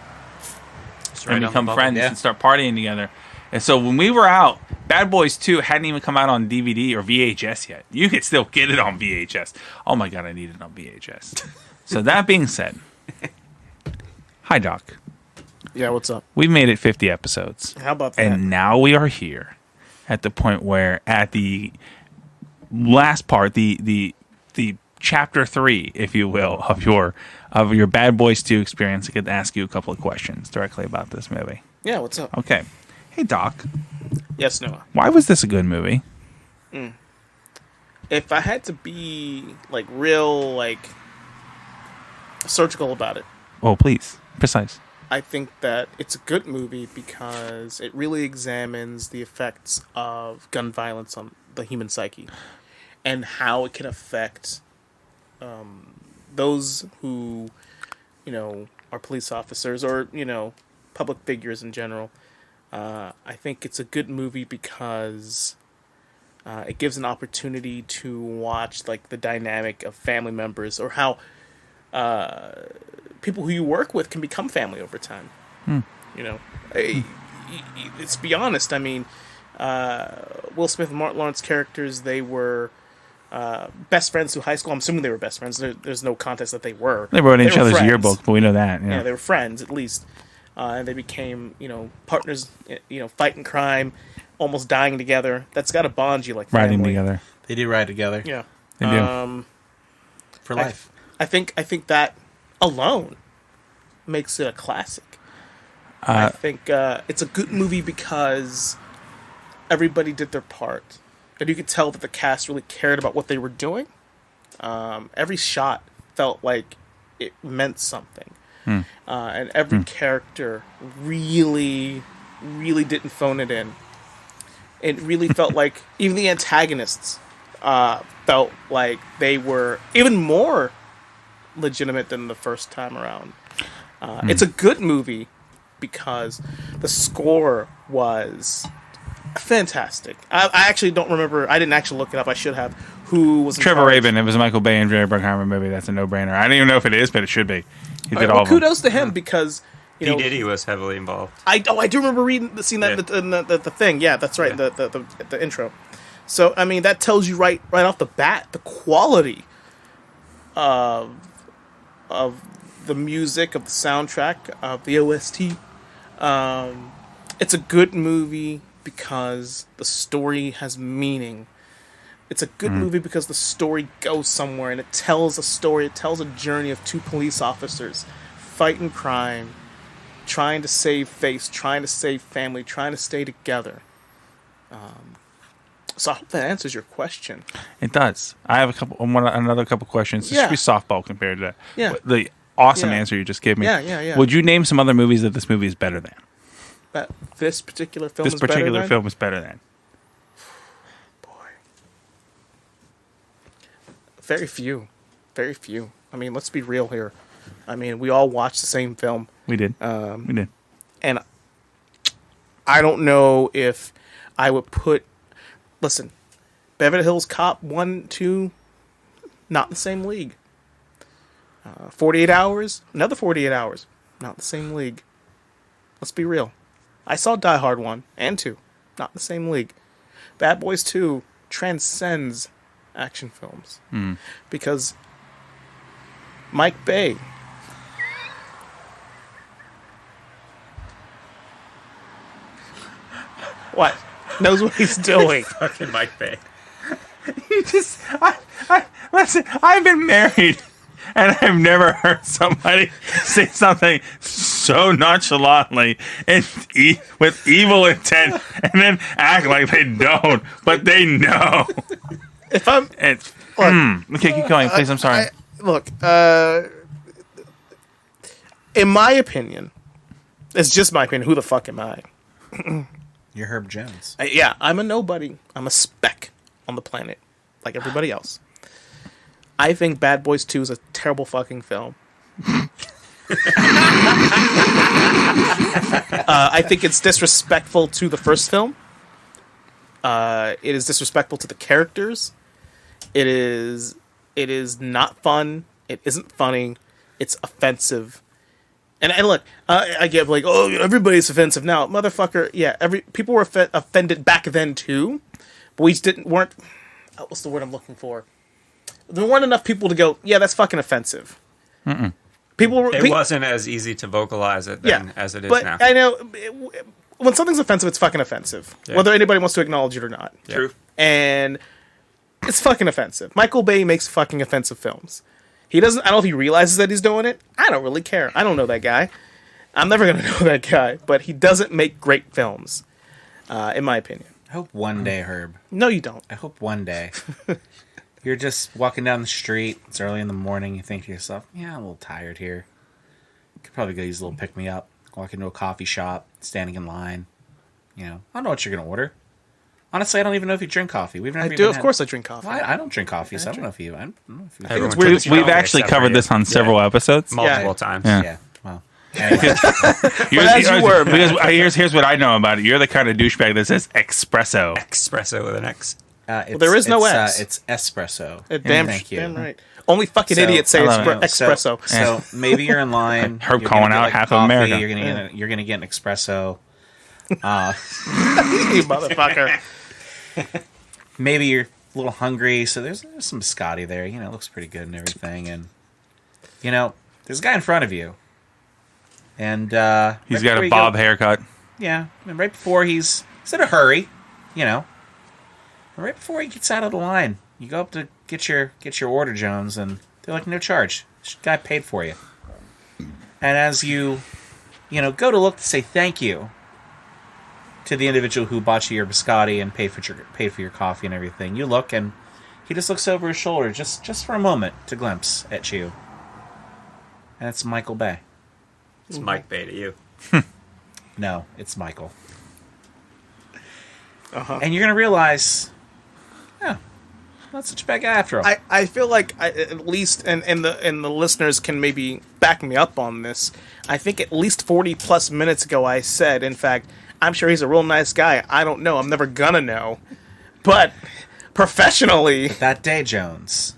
and become friends and start partying together. And so when we were out, Bad Boys 2 hadn't even come out on DVD or VHS yet. You could still get it on VHS. Oh my god, I need it on VHS. So that being said, hi Doc. Yeah, what's up? We've made it 50 episodes. How about that? And now we are here at the point where at the last part, the chapter 3, if you will, of your Bad Boys 2 experience, I could ask you a couple of questions directly about this movie. Yeah, what's up? Okay. Hey Doc, Yes, Noah. why was this a good movie? If I had to be like real, like surgical about it, Oh, please. Precise. I think that it's a good movie because it really examines the effects of gun violence on the human psyche and how it can affect those who, are police officers or, public figures in general. I think it's a good movie because it gives an opportunity to watch like the dynamic of family members or how people who you work with can become family over time. Let's be honest. I mean, Will Smith and Martin Lawrence characters, they were best friends through high school. I'm assuming they were best friends. There's no contest that they were. They wrote in each other's friends. yearbook, but we know that. Yeah, they were friends at least. And they became, partners, fighting crime, almost dying together. That's got to bond you like family. Riding together. They do ride together. Yeah. They do. For life. I think that alone makes it a classic. I think it's a good movie because everybody did their part, and you could tell that the cast really cared about what they were doing. Every shot felt like it meant something, and every character really, really didn't phone it in. It really felt like even the antagonists felt like they were even more legitimate than the first time around. It's a good movie because the score was fantastic. I actually don't remember. I didn't actually look it up. I should have. Who was in Trevor charge. Rabin. It was a Michael Bay and Jerry Bruckheimer movie. That's a no-brainer. I don't even know if it is, but it should be. He did all of them. Kudos to him because P. Diddy was heavily involved. I do remember seeing that in the thing. Yeah, that's right. Yeah. The intro. So I mean that tells you right off the bat the quality of the music, of the soundtrack, of the OST. It's a good movie because the story has meaning. It's a good movie because the story goes somewhere and it tells a story. It tells a journey of two police officers fighting crime, trying to save face, trying to save family, trying to stay together. So I hope that answers your question. It does. I have another couple questions. This should be softball compared to that. Yeah. The awesome Yeah. answer you just gave me. Yeah. Would you name some other movies that this movie is better than? But this particular film This is better particular than? film is better than. Boy. Very few. Very few. I mean, let's be real here. I mean, we all watched the same film. We did. We did. And I don't know if I would put... Listen, Beverly Hills Cop 1, 2, not in the same league. 48 Hours, another 48 Hours, not in the same league. Let's be real. I saw Die Hard 1 and 2, not in the same league. Bad Boys 2 transcends action films. Because Mike Bay... What? Knows what he's doing. Fucking Mike Bay. Listen, I've been married, and I've never heard somebody say something so nonchalantly and with evil intent, and then act like they don't, but they know. If I'm... Okay, keep going, please. I'm sorry. Look, in my opinion, it's just my opinion. Who the fuck am I? You're Herb Jones. Yeah, I'm a nobody. I'm a speck on the planet, like everybody else. I think Bad Boys 2 is a terrible fucking film. I think it's disrespectful to the first film. It is disrespectful to the characters. It is not fun. It isn't funny. It's offensive. And look, I get like, oh, everybody's offensive now, motherfucker. Yeah, people were offended back then too, but we just weren't. What's the word I'm looking for? There weren't enough people to go, yeah, that's fucking offensive. It wasn't as easy to vocalize it then as it is but now. I know when something's offensive, it's fucking offensive, whether anybody wants to acknowledge it or not. True. And it's fucking offensive. Michael Bay makes fucking offensive films. He doesn't. I don't know if he realizes that he's doing it. I don't really care. I don't know that guy. I'm never gonna know that guy. But he doesn't make great films, in my opinion. I hope one day, Herb. No, you don't. I hope one day. You're just walking down the street. It's early in the morning. You think to yourself, yeah, I'm a little tired here. Could probably go use a little pick-me-up. Walk into a coffee shop, standing in line. You know, I don't know what you're going to order. Honestly, I don't even know if you drink coffee. I do. Of course I drink coffee. Well, I don't drink coffee, so I don't know if you... I don't know if you it's weird. We've actually covered this on several episodes. Multiple times. Yeah, well... Here's what I know about it. You're the kind of douchebag that says espresso. Espresso with an X. There is no S. It's espresso. Thank you. Damn right. Only fucking idiots say espresso. So maybe you're in line. Herb calling out half of America. You're gonna get an espresso. You motherfucker. Maybe you're a little hungry, so there's some biscotti there. You know, it looks pretty good and everything. And you know, there's a guy in front of you, and he's got a bob haircut. Yeah, and right before he's in a hurry, you know. Right before he gets out of the line, you go up to get your order, Jones, and they're like, no charge. This guy paid for you. And as you go to look to say thank you to the individual who bought you your biscotti and paid for your coffee and everything, you look and he just looks over his shoulder just for a moment to glimpse at you. And it's Michael Bay. It's Mike Bay to you. No, it's Michael. And you're going to realize... Yeah, not such a bad guy after all. I feel like at least, and the listeners can maybe back me up on this. I think at least 40 plus minutes ago I said, in fact, I'm sure he's a real nice guy. I don't know. I'm never gonna know. But professionally, that day, Jones.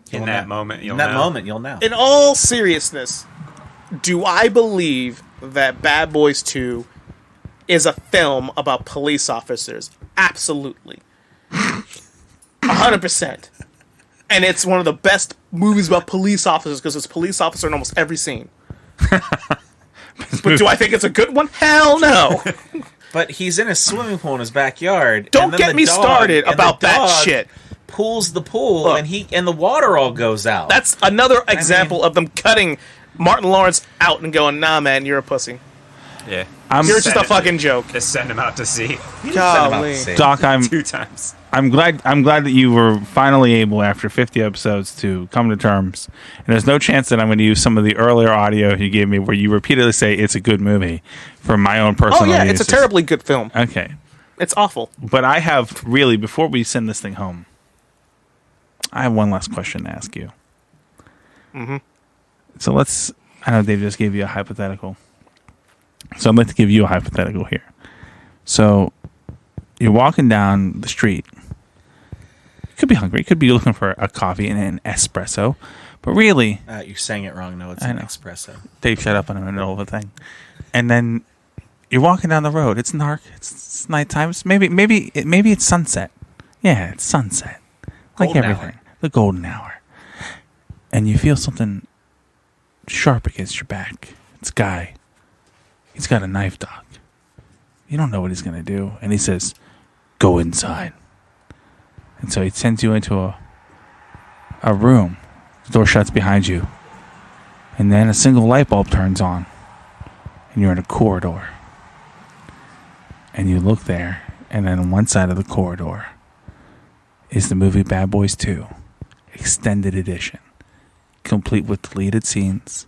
In that moment, you'll know. In all seriousness, do I believe that Bad Boys 2 is a film about police officers? Absolutely. 100%. And it's one of the best movies about police officers because it's a police officer in almost every scene. But do I think it's a good one? Hell no. But he's in a swimming pool in his backyard. Don't get me started about that shit. Pulls the pool. Look, and the water all goes out. That's another example of them cutting Martin Lawrence out and going, nah, man, you're a pussy. Yeah. You're just a fucking joke. Just send him out to sea. Golly. Doc, 2 times. I'm glad that you were finally able, after 50 episodes, to come to terms. And there's no chance that I'm going to use some of the earlier audio you gave me where you repeatedly say it's a good movie for my own personal uses. It's a terribly good film. Okay. It's awful. But I have really, before we send this thing home, I have one last question to ask you. Mm-hmm. So I know Dave just gave you a hypothetical. So I'd like to give you a hypothetical here. So you're walking down the street. You could be hungry. You could be looking for a coffee and an espresso. But really... you're saying it wrong. No, it's an espresso. Dave, shut up in the middle of a thing. And then you're walking down the road. It's dark. It's nighttime. Maybe it's sunset. Yeah, it's sunset. Like golden everything. Hour. The golden hour. And you feel something sharp against your back. It's a guy. He's got a knife, Doc. You don't know what he's going to do. And he says, go inside. And so he sends you into a room. The door shuts behind you. And then a single light bulb turns on. And you're in a corridor. And you look there. And then on one side of the corridor is the movie Bad Boys 2. Extended edition. Complete with deleted scenes.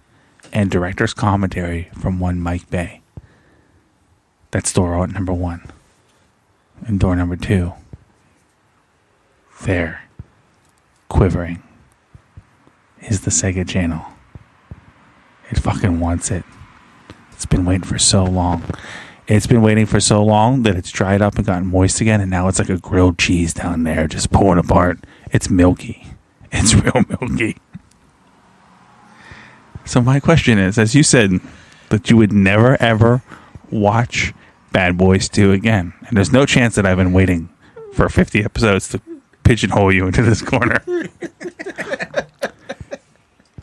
And director's commentary from one Mike Bay. That's door number 1. And door number 2. There, quivering, is the Sega channel. It fucking wants it. It's been waiting for so long. It's been waiting for so long that it's dried up and gotten moist again, and now it's like a grilled cheese down there, just pulling apart. It's milky. It's real milky. So my question is, as you said, that you would never, ever watch Bad Boys 2 again. And there's no chance that I've been waiting for 50 episodes to pigeonhole you into this corner.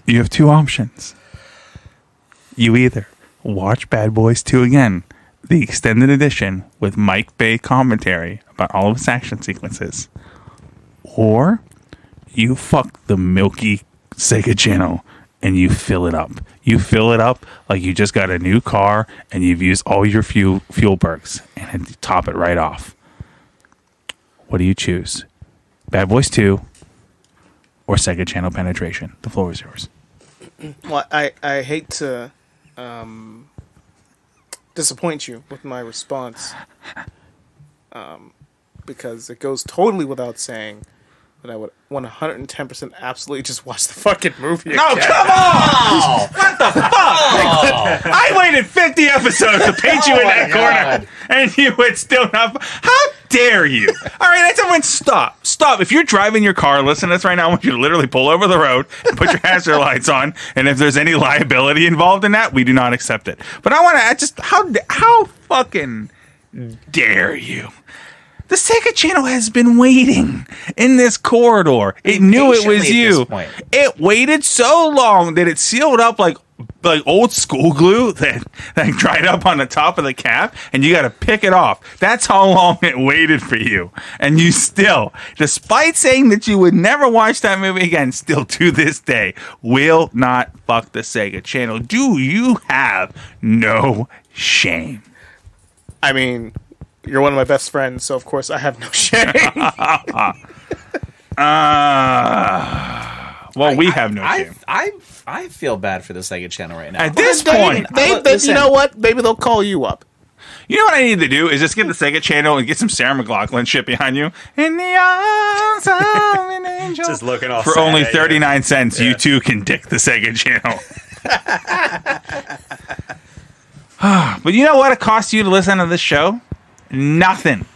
You have two options. You either watch Bad Boys 2 again, the extended edition with Mike Bay commentary about all of its action sequences, or you fuck the milky Sega channel and you fill it up. You fill it up like you just got a new car and you've used all your fuel perks and then top it right off. What do you choose? Bad Boys 2 or Sega channel penetration? The floor is yours. Well, I hate to disappoint you with my response because it goes totally without saying that I would 110% absolutely just watch the fucking movie again. No, come on! What the fuck? I waited 50 episodes to paint you in that corner, and you would still not. How dare you? All right, everyone, stop. Stop. If you're driving your car, listen to this right now. I want you to literally pull over the road and put your hazard lights on, and if there's any liability involved in that, we do not accept it. But I want to just, how fucking dare you? The Sega channel has been waiting in this corridor. It knew it was you. It waited so long that it sealed up like old school glue that dried up on the top of the cap, and you got to pick it off. That's how long it waited for you. And you still, despite saying that you would never watch that movie again, still to this day will not fuck the Sega channel. Do you have no shame? I mean, you're one of my best friends, so of course I have no shame. Well, we have no shame. I feel bad for the Sega channel right now. At this point, you know what? Maybe they'll call you up. you know what I need to do is just get the Sega channel and get some Sarah McLachlan shit behind you. In the arms of an angel. Just looking all for sad only at 39 cents, you too can dick the Sega channel. But you know what it costs you to listen to this show? Nothing.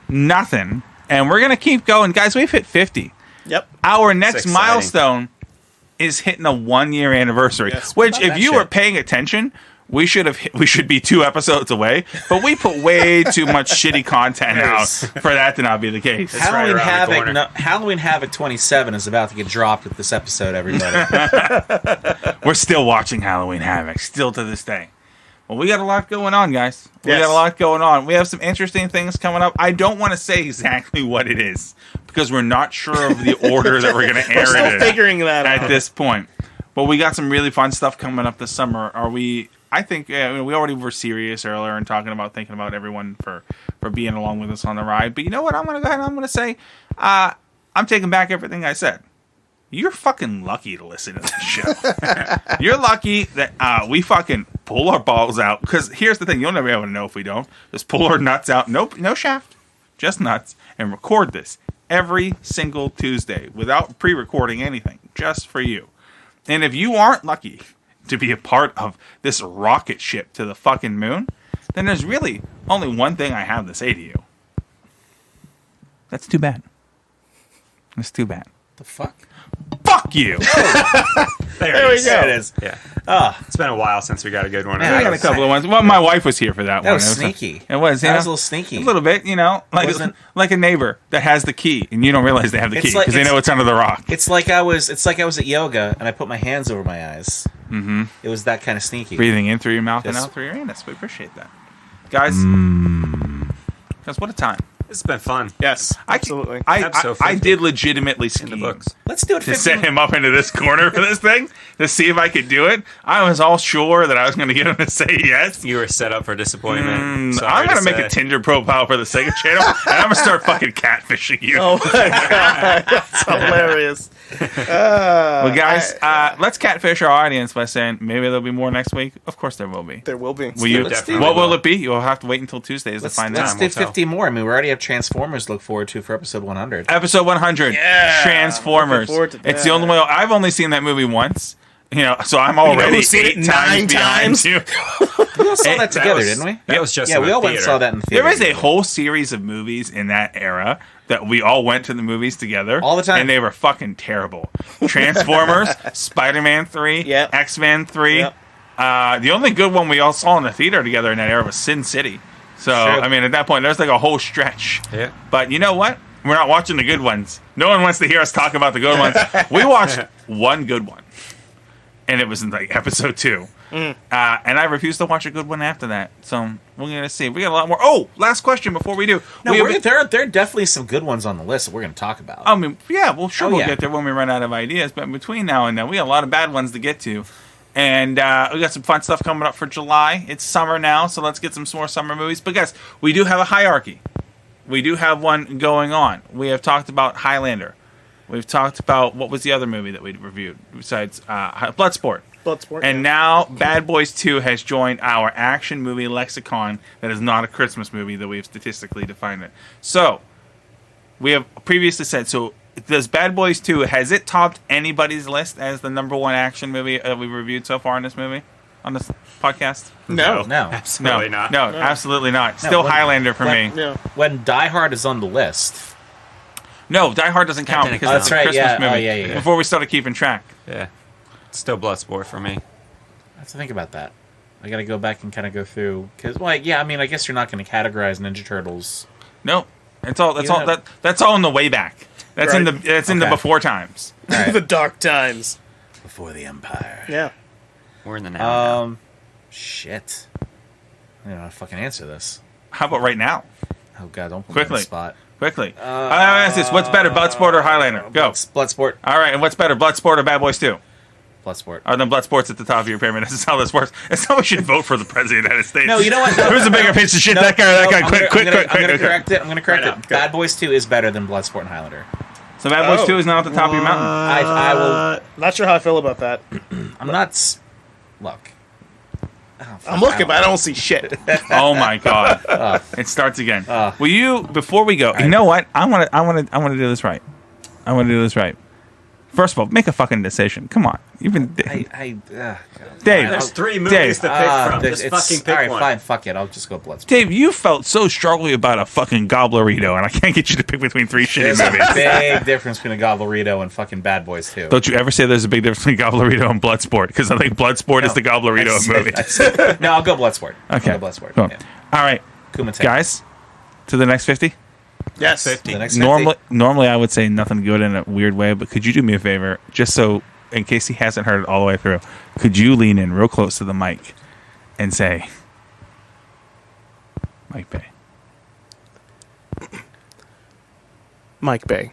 And we're going to keep going. Guys, we've hit 50. Yep. Our next milestone is hitting a 1-year anniversary. Yes, which, if you were paying attention, we should be 2 episodes away. But we put way too much shitty content out for that to not be the case. Halloween Havoc 27 is about to get dropped with this episode, everybody. We're still watching Halloween Havoc, still to this day. Well, we got a lot going on, guys. We got a lot going on. We have some interesting things coming up. I don't want to say exactly what it is because we're not sure of the order that we're going to air it in. We're still figuring that out at this point. But we got some really fun stuff coming up this summer. I think we already were serious earlier and thinking about everyone for being along with us on the ride. But you know what? I'm going to go ahead and I'm going to say I'm taking back everything I said. You're fucking lucky to listen to this show. You're lucky that we fucking pull our balls out. Because here's the thing. You'll never be able to know if we don't. Just pull our nuts out. Nope, no shaft. Just nuts. And record this every single Tuesday without pre-recording anything. Just for you. And if you aren't lucky to be a part of this rocket ship to the fucking moon, then there's really only one thing I have to say to you. That's too bad. That's too bad. The fuck? Fuck you! There we go. There it is. Yeah. It's been a while since we got a good one. I got a couple of ones. Well, my wife was here for that one. That was sneaky. It was. That was a little sneaky. A little bit, like a neighbor that has the key, and you don't realize they have the key because they know it's under the rock. It's like I was at yoga and I put my hands over my eyes. Mm-hmm. It was that kind of sneaky. Breathing in through your mouth and out through your anus. We appreciate that, guys. Guys, what a time! It's been fun. Yes, absolutely. I did legitimately scheme in the books. Let's do it to set him up into this corner for this thing to see if I could do it. I was all sure that I was going to get him to say yes. You were set up for disappointment. I'm going to make a Tinder profile for the Sega channel, and I'm going to start fucking catfishing you. Oh my god, that's hilarious. Well, guys, let's catfish our audience by saying maybe there'll be more next week. Of course, there will be. There will be. What will it be? You'll have to wait until Tuesdays to find out. Let's do 50 more. I mean, we already have Transformers to look forward to for episode 100. Episode 100. Yeah. Transformers. It's the only way. I've only seen that movie once. So I'm already 8 times behind you. We all saw that together, didn't we? That was just we all went and saw that in the theater. There is a whole series of movies in that era that we all went to the movies together. All the time. And they were fucking terrible. Transformers, Spider-Man 3, X-Men 3. Yep. The only good one we all saw in the theater together in that era was Sin City. So, True. I mean, at that point, there's like a whole stretch. Yeah. But you know what? We're not watching the good ones. No one wants to hear us talk about the good ones. We watched one good one, and it was in like episode 2. And I refuse to watch a good one after that. So we're gonna see. We got a lot more. Oh, last question before we do. No, there are definitely some good ones on the list that we're going to talk about. I mean, yeah, well, sure, we'll yeah. get there when we run out of ideas. But between now and then, we got a lot of bad ones to get to. And we got some fun stuff coming up for July. It's summer now, so let's get some more summer movies. But guys, we do have a hierarchy. We do have one going on. We have talked about Highlander. We've talked about, what was the other movie that we reviewed besides Bloodsport? Bloodsport. And now Bad Boys 2 has joined our action movie lexicon that is not a Christmas movie that we've statistically defined it. So, we have previously said, so does Bad Boys 2, has it topped anybody's list as the number one action movie that we've reviewed so far in this movie? On this podcast? No. Absolutely not. No, absolutely not. Still Highlander for me. Yeah. When Die Hard is on the list, No, Die Hard doesn't count didn't because count. that's a That's right, Christmas yeah. movie. Oh, yeah. Before we started keeping track. Yeah. Still Bloodsport for me. I have to think about that. I got to go back and kind of go through because, I guess you're not going to categorize Ninja Turtles. No, that's all. You know- That's all in the way back. That's in the. Right. That's in the Okay. before times. All right. The dark times. Before the Empire. Yeah. We're in the now. Shit. I don't know how to fucking answer this. How about right now? Oh god, don't put me on Quickly. the spot. Quickly. I ask this: what's better, Bloodsport or Highlander? Go. Bloodsport. All right, and what's better, Bloodsport or Bad Boys 2? Bloodsport. Or then Bloodsport's at the top of your pyramid. That's how this works. That's how we should vote for the president of the United States. No, you know what? No, Who's a bigger piece of shit? no, that guy. no, That guy. I'm Quick. gonna correct it. I'm gonna correct Right it. now. Bad Boys 2 is better than Bloodsport and Highlander. So Bad Boys 2 is not at the top of your mountain. I will. Not sure how I feel about that. I'm not. Look. I'm looking, but I don't see shit. Oh my god! It starts again. Will you? Before we go, you know what? I want to do this right. I want to do this right. First of all, make a fucking decision. Come on, you've been Dave. There's 3 movies to pick from. Just fucking pick alright, one. fine, fuck it. I'll just go Bloodsport. Dave, you felt so strongly about a fucking Gobblerito, and I can't get you to pick between 3 shitty There's a movies. big difference between a Gobblerito and fucking Bad Boys 2. Don't you ever say there's a big difference between Gobblerito and Bloodsport, because I think Bloodsport is the Gobblerito of movie. No, I'll go Bloodsport. Okay. I'll go Bloodsport. Cool. Yeah. All right, Kumite. guys, to the next 50. Yes. 50. The next 50. Normally I would say nothing good in a weird way, but could you do me a favor, just so in case he hasn't heard it all the way through, could you lean in real close to the mic and say, Mike Bay? Mike Bay.